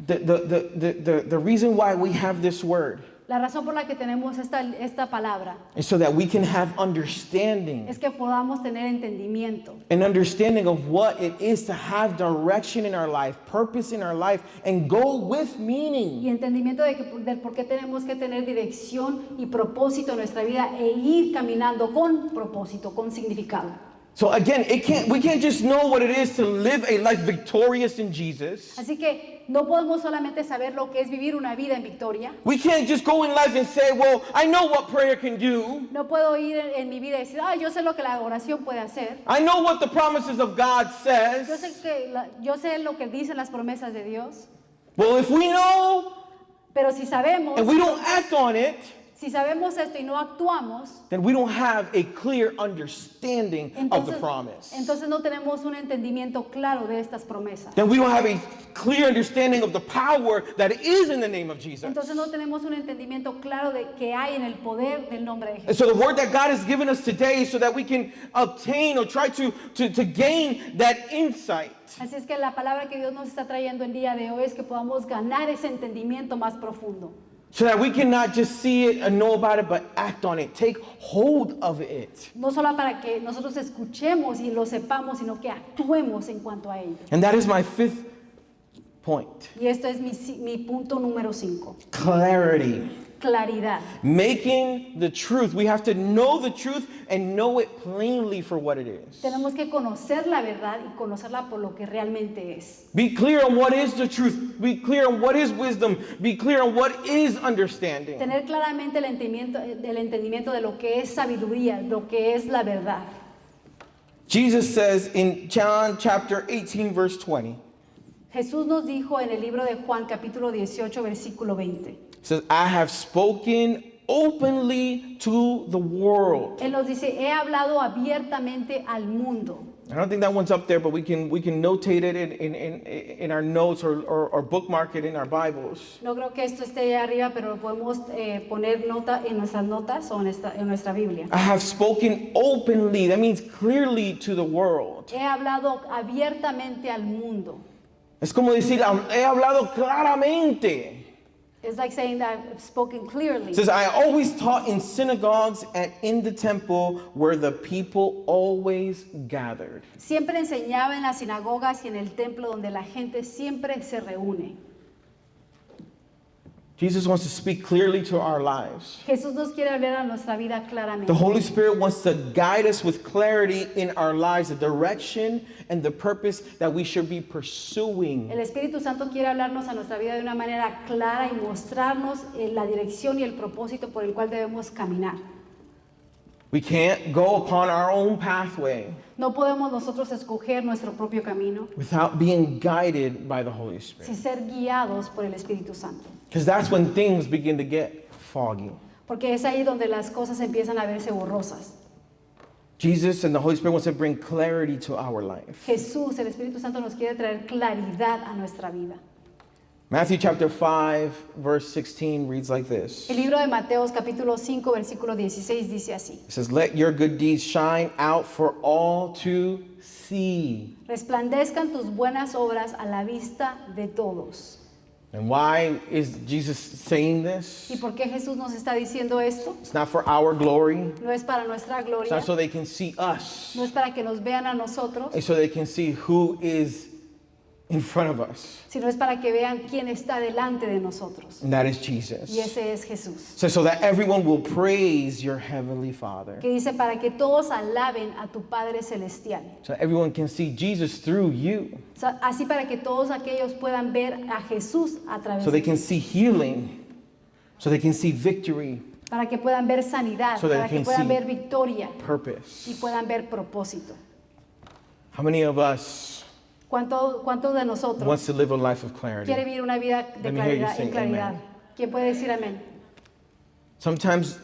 The reason why we have this word La razón por la que tenemos esta palabra is so that we can have understanding, es que podamos tener entendimiento. an understanding of what it is to have direction in our life, purpose in our life, and go with Y meaning. entendimiento del por qué tenemos que tener dirección y propósito en nuestra vida e ir caminando con propósito, con significado. So again, we can't just know what it is to live a life victorious in Jesus. Así que no podemos solamente saber lo que es vivir una vida en victoria. We can't just go in life and say, well, I know what prayer can do. No puedo ir en mi vida y decir, yo sé lo que la oración puede hacer. I know what the promises of God Yo says. yo sé lo que dicen las promesas de Dios. Well, if we know Pero si sabemos, and we don't act on it, si sabemos esto y no actuamos, then we don't have a clear understanding of the entonces, promise. entonces no tenemos un entendimiento claro de estas promesas. Then we don't have a clear understanding of the power that is in the name of Jesus. Entonces no tenemos un entendimiento claro de que hay en el poder del nombre de And Jesús. so the word that God has given us today is so that we can obtain or try to gain that insight. Así es que la palabra que Dios nos está trayendo el día de hoy es que podamos ganar ese entendimiento más profundo. So that we can not just see it and know about it, but act on it. Take hold of it. No solo para que nosotros escuchemos y lo sepamos, sino que actuemos en cuanto a ello. And that is my fifth point. Y esto es mi punto número 5. Clarity. Claridad. Making the truth. We have to know the truth and know it plainly for what it is. Tenemos que conocer la verdad y conocerla por lo que realmente es. Be clear on what is the truth. Be clear on what is wisdom. Be clear on what is understanding. Tener claramente el entendimiento de lo que es sabiduría, lo que es la verdad. Jesus says in John chapter 18 verse 20, Jesús nos dijo en el libro de Juan capítulo 18 versículo 20. says, I have spoken openly to the world. Él nos dice, he hablado abiertamente al mundo. I don't think that one's up there, but we can notate it in our notes or bookmark it in our Bibles. No creo que esto esté ahí arriba, pero lo podemos poner nota en nuestras notas o en nuestra Biblia. I have spoken openly. That means clearly to the world. He hablado abiertamente al mundo. Es como decir, he hablado claramente. It's like saying that I've spoken clearly. It says, I always taught in synagogues and in the temple where the people always gathered. Siempre enseñaba en las sinagogas y en el templo donde la gente siempre se reúne. Jesus wants to speak clearly to our lives. Jesús nos quiere hablar a nuestra vida claramente. The Holy Spirit wants to guide us with clarity in our lives, the direction and the purpose that we should be pursuing. El Espíritu Santo quiere hablarnos a nuestra vida de una manera clara y mostrarnos la dirección y el propósito por el cual debemos caminar. We can't go upon our own pathway No podemos nosotros escoger nuestro propio camino without being guided by the Holy Spirit. sin ser guiados por el Espíritu Santo. Because that's when things begin to get foggy. Porque es ahí donde las cosas empiezan a verse borrosas. Jesus and the Holy Spirit wants to bring clarity to our life. Jesús, el Espíritu Santo, nos quiere traer claridad a nuestra vida. Matthew chapter 5, verse 16 reads like this. El libro de Mateos capítulo 5, versículo 16 dice así. It says, "Let your good deeds shine out for all to see." Resplandezcan tus buenas obras a la vista de todos. And why is Jesus saying this? ¿Y por qué Jesús nos está diciendo esto? It's not for our glory. No es para nuestra It's gloria, not so they can see us. no es para que nos vean a nosotros, It's so they can see who is in front of us. sino es para que vean quién está delante de nosotros. And that is Y Jesus. ese es Jesús. So that everyone will praise your heavenly Father. Que dice para que todos alaben a tu Padre Celestial. So everyone can see Jesus through you. O sea, así para que todos aquellos puedan ver a Jesús a través So they de can ti. see healing. So they can see victory, Para que puedan ver sanidad, So that para they que can puedan see ver victoria purpose. y puedan ver propósito. How many of us ¿Cuántos de nosotros wants to live a life of clarity? quiere vivir una vida de Let me hear you claridad, say en claridad? amen. ¿Quién puede decir amén? Sometimes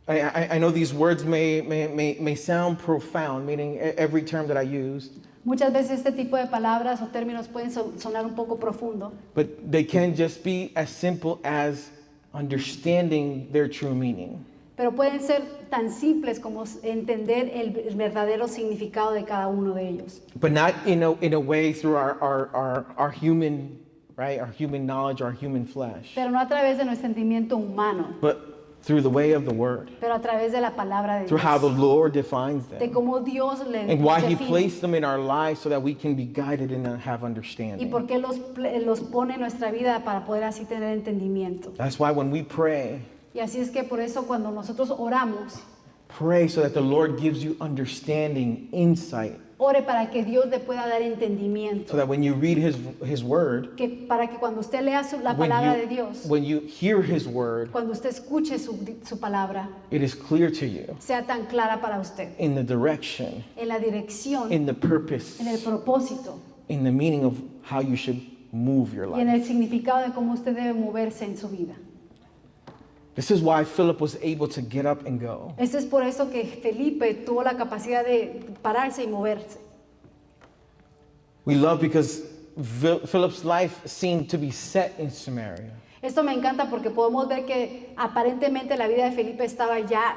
I know these words may sound profound, meaning every term that I used, Muchas veces este tipo de palabras o términos pueden sonar un poco profundo, but they can just be as simple as understanding their true meaning. pero pueden ser tan simples como entender el verdadero significado de cada uno de ellos. But not in a way through our human, right, our human knowledge, our human flesh, Pero no a través de nuestro entendimiento humano, but through the way of the Word, pero a través de la palabra de through how the Dios. Lord defines De them, cómo Dios le and why He define placed them in our lives so that we can be guided and have y understanding. por qué los pone en nuestra vida para poder así tener entendimiento. That's why when we pray, Y así es que por eso cuando nosotros oramos, pray so that the Lord gives you understanding, insight, ore para que Dios le pueda dar entendimiento. so that when you read His Word, Que para que cuando usted lea la palabra de Dios, when you hear His Word, cuando usted escuche su palabra, it is clear to you sea tan clara para usted. in the direction, En la dirección, in the purpose, en el propósito in the meaning of how you should move your y en life. el significado de cómo usted debe moverse en su vida. This is why Philip was able to get up and go. Esto es por eso que Felipe tuvo la capacidad de pararse y moverse. We love because Philip's life seemed to be set in Samaria. Esto me encanta porque podemos ver que aparentemente la vida de Felipe estaba ya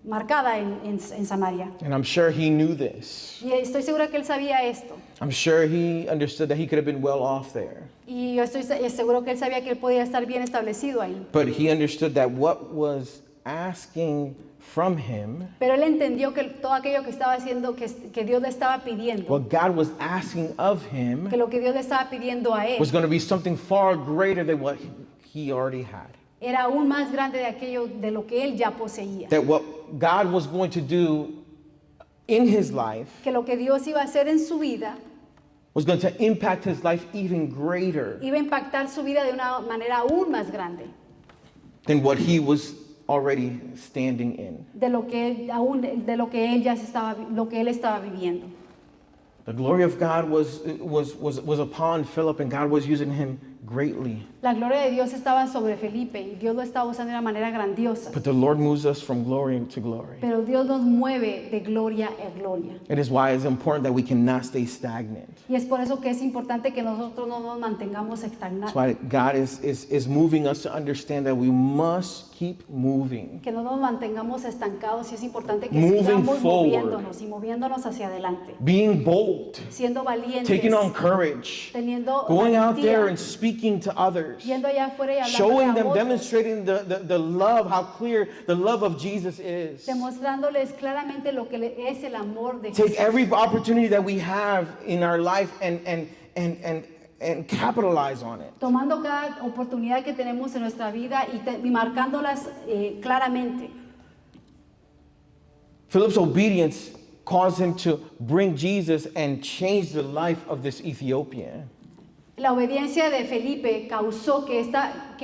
marcada en Samaria. And I'm sure he knew this. Y estoy segura que él sabía esto. I'm sure he understood that he could have been well off there. Y yo estoy seguro que él sabía que él podía estar bien establecido ahí. But he understood that what was asking from him, Pero él entendió que todo aquello que estaba haciendo, que Dios le estaba pidiendo, what God was asking of him, que lo que Dios le estaba pidiendo a él, was going to be something far greater than what he already had. era aún más grande de aquello de lo que él ya poseía. That what God was going to do in his life Que lo que Dios iba a hacer en su vida was going to impact his life even greater iba a impactar su vida de una manera aún más grande than what he was already standing in. de lo que él ya lo que él estaba viviendo. The glory of God was upon Philip, and God was using him greatly. La gloria de Dios estaba sobre Felipe y Dios lo estaba usando de una manera grandiosa. But the Lord moves us from glory to glory. Pero Dios nos mueve de gloria en gloria. It is why it's important that we cannot stay stagnant. Y es por eso que es importante que nosotros no nos mantengamos That's estagnados. why God is moving us to understand that we must keep moving. Que no nos mantengamos estancados y es importante que Moving sigamos forward. moviéndonos y moviéndonos hacia adelante. Being bold, Siendo valientes, taking on courage, teniendo going out there valentía, and speaking to others, yendo allá afuera y hablando showing a them, otros, demonstrating the love, how clear the love of Jesus is. demostrándoles claramente lo que es el amor de Take Jesús. every opportunity that we have in our life and capitalize on it. Tomando cada oportunidad que tenemos en nuestra vida y marcándolas claramente. Philip's obedience caused him to bring Jesus and change the life of this Ethiopian. La obediencia de Felipe causó que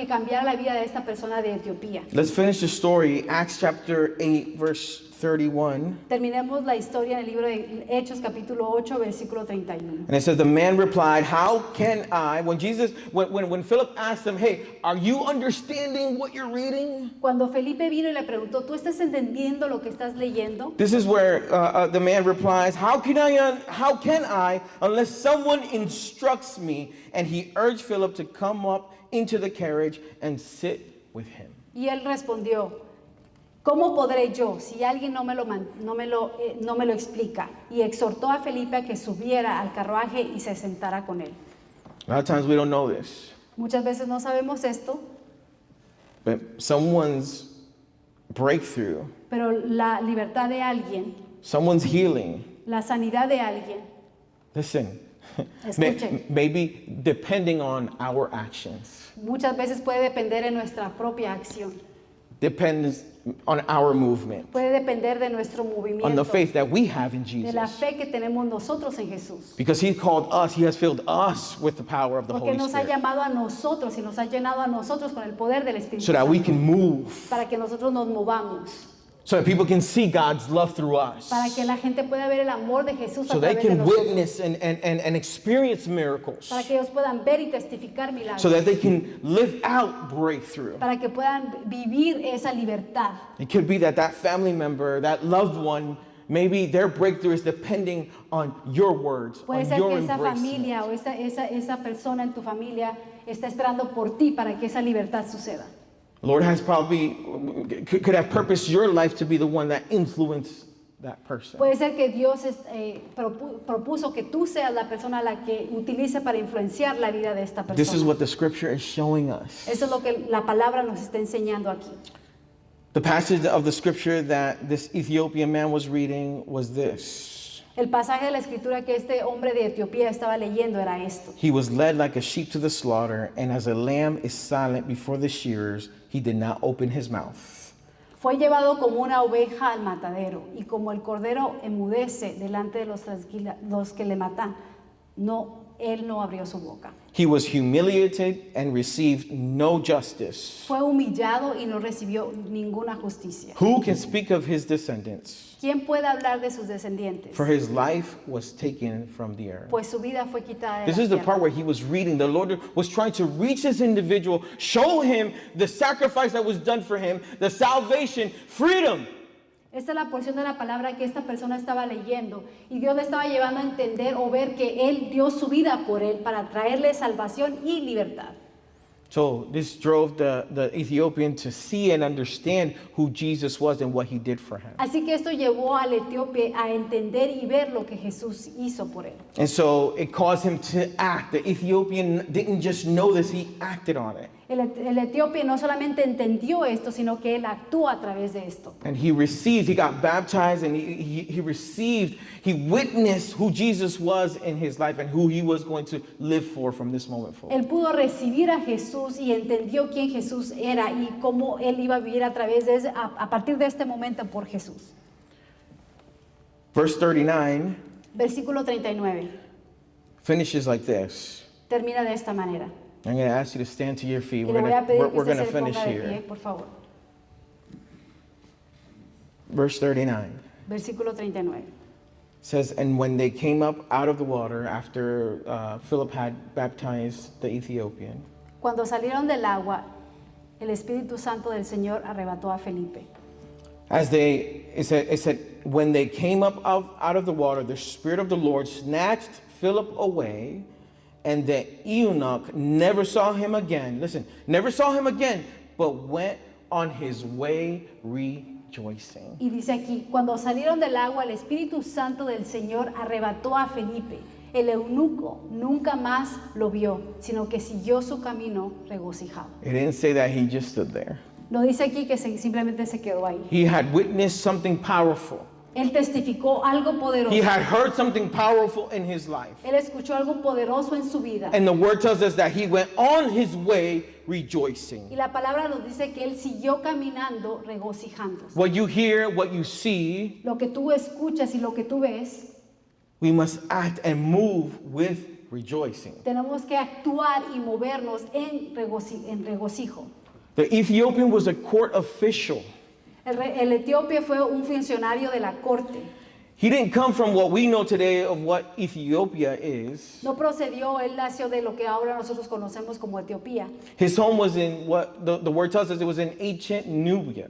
cambiara la vida de esta persona de Etiopía. Let's finish the story. Acts chapter 8, verse 31. Terminemos la historia en el libro de Hechos capítulo 8 versículo 31. And it says, the man replied, how can I, when Philip asked him, hey, are you understanding what you're reading? Cuando Felipe vino y le preguntó, ¿tú estás entendiendo lo que estás leyendo? This is where the man replies, how can I, unless someone instructs me? And he urged Philip to come up into the carriage and sit with him. Y él respondió, ¿cómo podré yo si alguien no me lo explica? Y exhortó a Felipe a que subiera al carruaje y se sentara con él. A lot of times we don't know this, Muchas veces no sabemos esto, but someone's breakthrough, pero la libertad de alguien, someone's healing, la sanidad de alguien, listen, Escuchen. maybe depending on our actions, muchas veces puede depender de nuestra propia acción, depends on our movement, puede depender de nuestro on the movimiento, faith that we have in de la Jesus. fe que tenemos nosotros en Jesús. Because he called us, he has filled us with the power of the Porque Holy nos ha Spirit llamado a nosotros y nos ha llenado a nosotros con el poder del Espíritu so that we Santo, can move, para que nosotros nos movamos, so that people can see God's love through us, para que la gente pueda ver el amor de Jesús a so they través de can nosotros, witness and experience miracles, para que ellos puedan ver y testificar milagros, so that they can live out breakthrough. para que puedan vivir esa libertad. It could be that family member, that loved one, maybe their breakthrough is depending on your words, Puede on ser your que esa embracing familia it. o esa persona en tu familia está esperando por ti para que esa libertad suceda. The Lord has probably, could have purposed your life to be the one that influenced that person. Puede ser que Dios propuso que tú seas la persona a la que utilice para influenciar la vida de esta This is persona. what the scripture is showing us. Eso es lo que la palabra nos está enseñando aquí. The passage of the scripture that this Ethiopian man was reading was this. El pasaje de la escritura que este hombre de Etiopía estaba leyendo era esto. He was led like a sheep to the slaughter, and as a lamb is silent before the shearers, he did not open his mouth. Fue llevado como una oveja al matadero, y como el cordero enmudece delante de los que le matan, él no abrió su boca. He was humiliated and received no justice. Fue humillado y no recibió ninguna justicia. Who can speak of his descendants? ¿Quién puede hablar de sus descendientes? For his life was taken from the earth. Pues su vida fue quitada de This la is the tierra. part where he was reading. The Lord was trying to reach this individual, show him the sacrifice that was done for him, the salvation, freedom. Esta es la porción de la palabra que esta persona estaba leyendo y Dios le estaba llevando a entender o ver que Él dio su vida por él para traerle salvación y libertad. So this drove the Ethiopian to see and understand who Jesus was and what he did for him. Así que esto llevó al etíope a entender y ver lo que Jesús hizo por él. And so it caused him to act. The Ethiopian didn't just know this, he acted on it. El etíope no solamente entendió esto, sino que él actuó a través de esto. And he got baptized, and he witnessed who Jesus was in his life and who he was going to live for from this moment forward. Él pudo recibir a Jesús y entendió quién Jesús era y cómo él iba a vivir a partir de este momento por Jesús. Verse 39 Versículo 39 finishes like this. termina de esta manera. I'm going to ask you to stand to your feet. Y le voy a pedir que We're usted going se to finish ponga de pie, here. por favor. Verse 39 Versículo 39. says, and when they came up out of the water after Philip had baptized the Ethiopian, Cuando salieron del agua, el Espíritu Santo del Señor arrebató a Felipe. it said, when they came up out of the water, the Spirit of the Lord snatched Philip away, and the eunuch never saw him again. Listen, never saw him again, but went on his way rejoicing. Y dice aquí, cuando salieron del agua, el Espíritu Santo del Señor arrebató a Felipe. El eunuco nunca más lo vio, sino que siguió su camino regocijado. It didn't say that he just stood there. No dice aquí que simplemente se quedó ahí. He had witnessed something powerful. Él testificó algo poderoso. He had heard something powerful in his life. Él escuchó algo poderoso en su vida. And the word tells us that he went on his way Y rejoicing. la palabra nos dice que él siguió caminando regocijándose. What you hear, what you see, Lo que tú escuchas y lo que tú ves, we must act and move with rejoicing. Tenemos que actuar y movernos en regocijo. The Ethiopian was a court official. El etíope fue un funcionario de la corte. He didn't come from what we know today of what Ethiopia is. No procedió, él nació de lo que ahora nosotros conocemos como Etiopía. His home was in what the word tells us it was in ancient Nubia.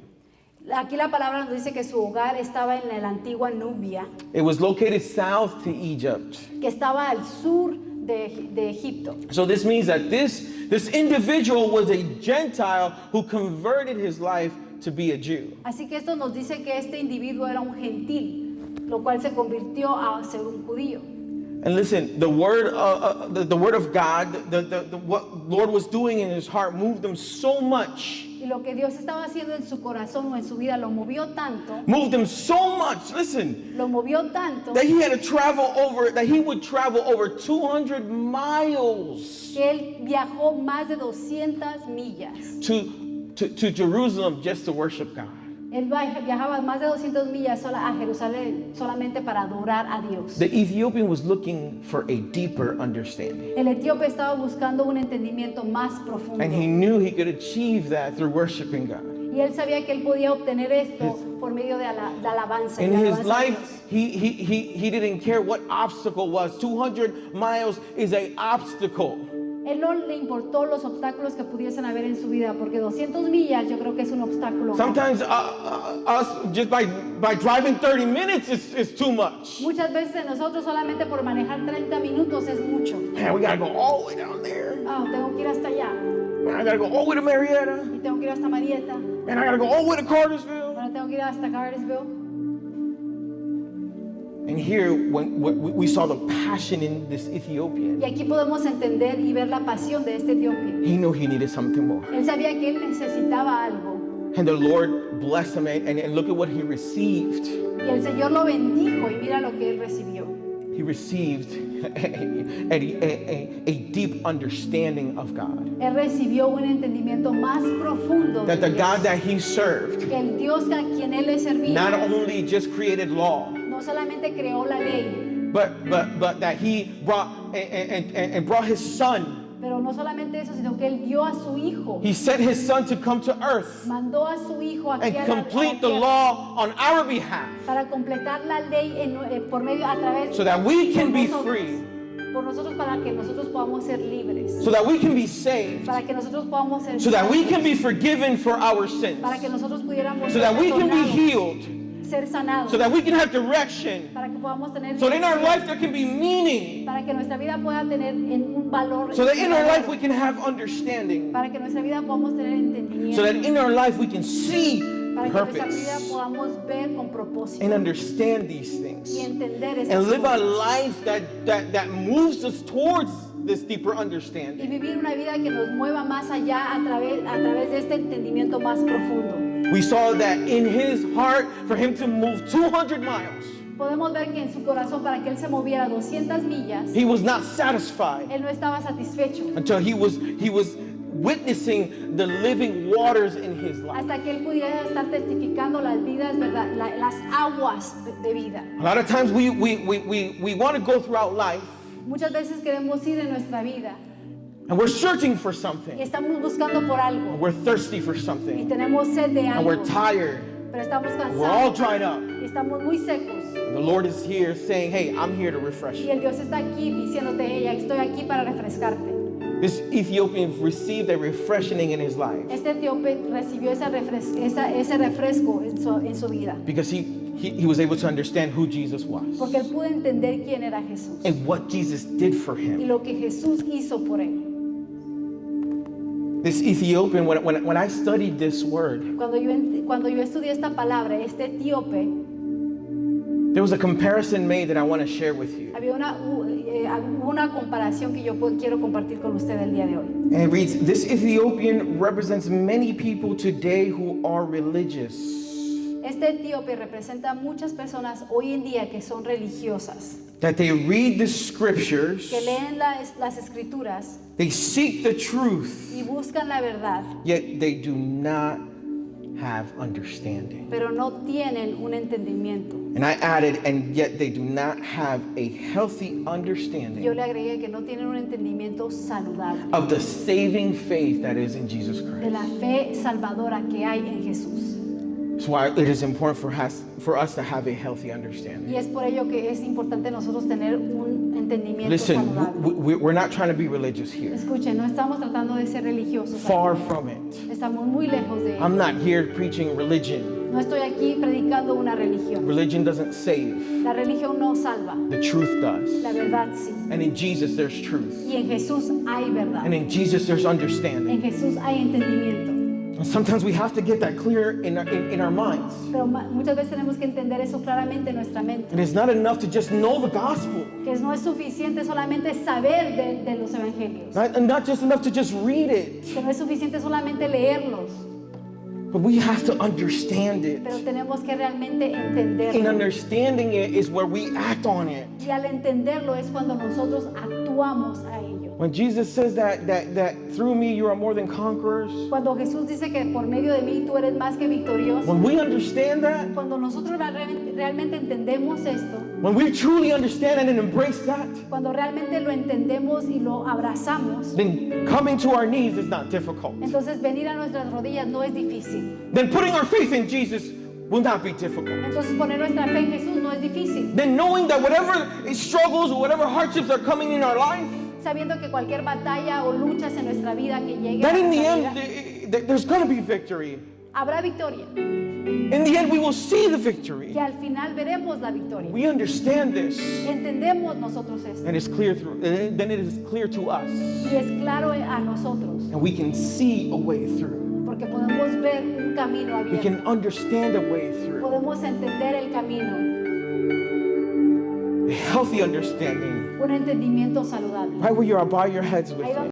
Aquí la palabra nos dice que su hogar estaba en la antigua Nubia, It was located south to Egypt. que estaba al sur de Egipto. So this means that this individual was a Gentile who converted his life to be a Jew. Así que esto nos dice que este individuo era un gentil, lo cual se convirtió a ser un judío. And listen, the word of God, what Lord was doing in his heart moved him so much. Y lo que Dios estaba haciendo en su corazón o en su vida lo movió tanto, Moved him so much. Listen, lo movió tanto that he would travel over 200 miles que él viajó más de 200 millas. to Jerusalem just to worship God. Él viajaba más de 200 millas a Jerusalén solamente para adorar a Dios. The Ethiopian was looking for a deeper understanding. El etíope estaba buscando un entendimiento más profundo. And he knew he could achieve that through worshiping God. Y él sabía que él podía obtener esto por medio de alabanza. In de his alabanza a life, Dios. he didn't care what obstacle was. 200 miles is an obstacle. Él no le importó los obstáculos que pudiesen haber en su vida, porque 200 millas yo creo que es un obstáculo. Sometimes us, just by driving 30 minutes is too much. Muchas veces nosotros solamente por manejar 30 minutos es mucho. Man, we gotta go all the way down there. Ah, tengo que ir hasta allá. Man, I gotta go all the way to Marietta. Y tengo que ir hasta Marietta. Man, I gotta go all the way to Cartersville. Ahora tengo que ir hasta Cartersville. And here, when we saw the passion in this Ethiopian, Y aquí podemos entender y ver la pasión de este etíope. he knew he needed something more. Él sabía que él necesitaba algo. And the Lord blessed him, and look at what he received. Y el Señor lo bendijo y mira lo que él recibió. He received a deep understanding of God. Él recibió un entendimiento más profundo de That the Dios. God that he served Que el Dios a quien él le servía not only just created law, no solamente creó la ley, but that he brought and brought his son. pero no solamente eso, sino que él dio a su hijo, He sent his son to come to earth mandó a su hijo aquí and a la complete the tierra law on our behalf, para completar la ley por medio a través so that we can por be nosotros, free, por nosotros para que nosotros podamos ser libres, so that we can be saved, para que nosotros podamos ser so that we sanos, can be forgiven for our sins, para que nosotros pudiéramos so ser that we can be perdonados, healed, ser sanados, so that we can have direction, para que podamos tener so that in our dirección, life there can be meaning, para que nuestra vida pueda tener un valor, so that in our life we can have understanding, para que nuestra vida podamos tener entendimiento, so that in our life we can see para que nuestra vida purpose podamos ver con propósito and understand these things y entender esas and live a cosas. life that moves us towards this deeper Y understanding. vivir una vida que nos mueva más allá a través de este entendimiento más profundo. We saw that in his heart for him to move 200 miles, Podemos ver que en su corazón, para que él se moviera 200 millas, he was not satisfied él no estaba satisfecho until he was witnessing the living waters in his life. hasta que él pudiera estar testificando las vidas, ¿verdad? Las aguas de vida. A lot of times we want to go throughout life Muchas veces queremos ir en nuestra vida and we're searching for y something. estamos buscando por algo We're thirsty for y something tenemos sed de and algo, we're tired. pero estamos We're all cansados dried up. y estamos muy secos. And the Lord is here saying, hey, I'm here to refresh Y you. el Dios está aquí diciéndote, ella, estoy aquí para refrescarte. This Ethiopian received a refreshing in his life Este etíope recibió ese refresco en su vida, because he was able to understand who Jesus was porque él pudo entender quién era Jesús and what Jesus did for y him. lo que Jesús hizo por él. This Ethiopian, when I studied this word, Cuando yo estudié esta palabra, este etíope, there was a comparison made that I want to share with you. había una comparación que yo quiero compartir con usted el día de hoy. And it reads, this Ethiopian represents many people today who are religious. Este etíope representa a muchas personas hoy en día que son religiosas, That they read the scriptures, que leen las escrituras they seek the truth, y buscan la verdad, yet they do not have understanding. pero no tienen un entendimiento. And I added, and yet they do not have a healthy Yo understanding le agregué que no tienen un entendimiento saludable of the saving faith that is in Jesus de Christ. la fe salvadora que hay en Jesús. That's why it is important for us to have a healthy Y understanding. es por ello que es importante nosotros tener un entendimiento Listen, saludable. we're not trying to be religious here. Escuchen, no estamos tratando de ser religiosos. Far aquí. from it. Estamos muy lejos de I'm ello. not here preaching religion. No estoy aquí predicando una religión. Religion doesn't save. La religión no salva, The truth does. la verdad sí. And in Jesus there's truth. Y en Jesús hay verdad. And in Jesus there's understanding. En Jesús hay entendimiento. And sometimes we have to get that clear in our minds. Pero muchas veces tenemos que entender eso claramente en nuestra mente. And it's not enough to just know the gospel. Que no es suficiente solamente saber de los evangelios. And not just enough to just read it. Que no es suficiente solamente leerlos. But we have to understand it. Pero tenemos que realmente And entenderlo. understanding it is where we act on it. Y al entenderlo es cuando nosotros actuamos a ello. When Jesus says that through me you are more than conquerors, Cuando Jesús dice que por medio de mí tú eres más que victorioso. when we understand that, Cuando nosotros realmente entendemos esto. when we truly understand it and embrace that, Cuando realmente lo entendemos y lo abrazamos. then coming to our knees is not difficult. Entonces venir a nuestras rodillas no es difícil. Then putting our faith in Jesus will not be difficult. Entonces poner nuestra fe en Jesús no es difícil. Then knowing that whatever struggles or whatever hardships are coming in our life, Sabiendo que cualquier batalla o luchas en nuestra vida que llegue that a in the nuestra end vida, there's going to be victory. habrá victoria. In the end we will see the victory. Que al final veremos la victoria. We understand this, Entendemos nosotros esto. and it's clear then it is clear to us, Y es claro a nosotros. and we can see a way through. Porque podemos ver un camino We abierto. can understand a way through. Podemos entender el camino. A healthy understanding. Un entendimiento saludable. Right where you are, bow your heads with Ahí me.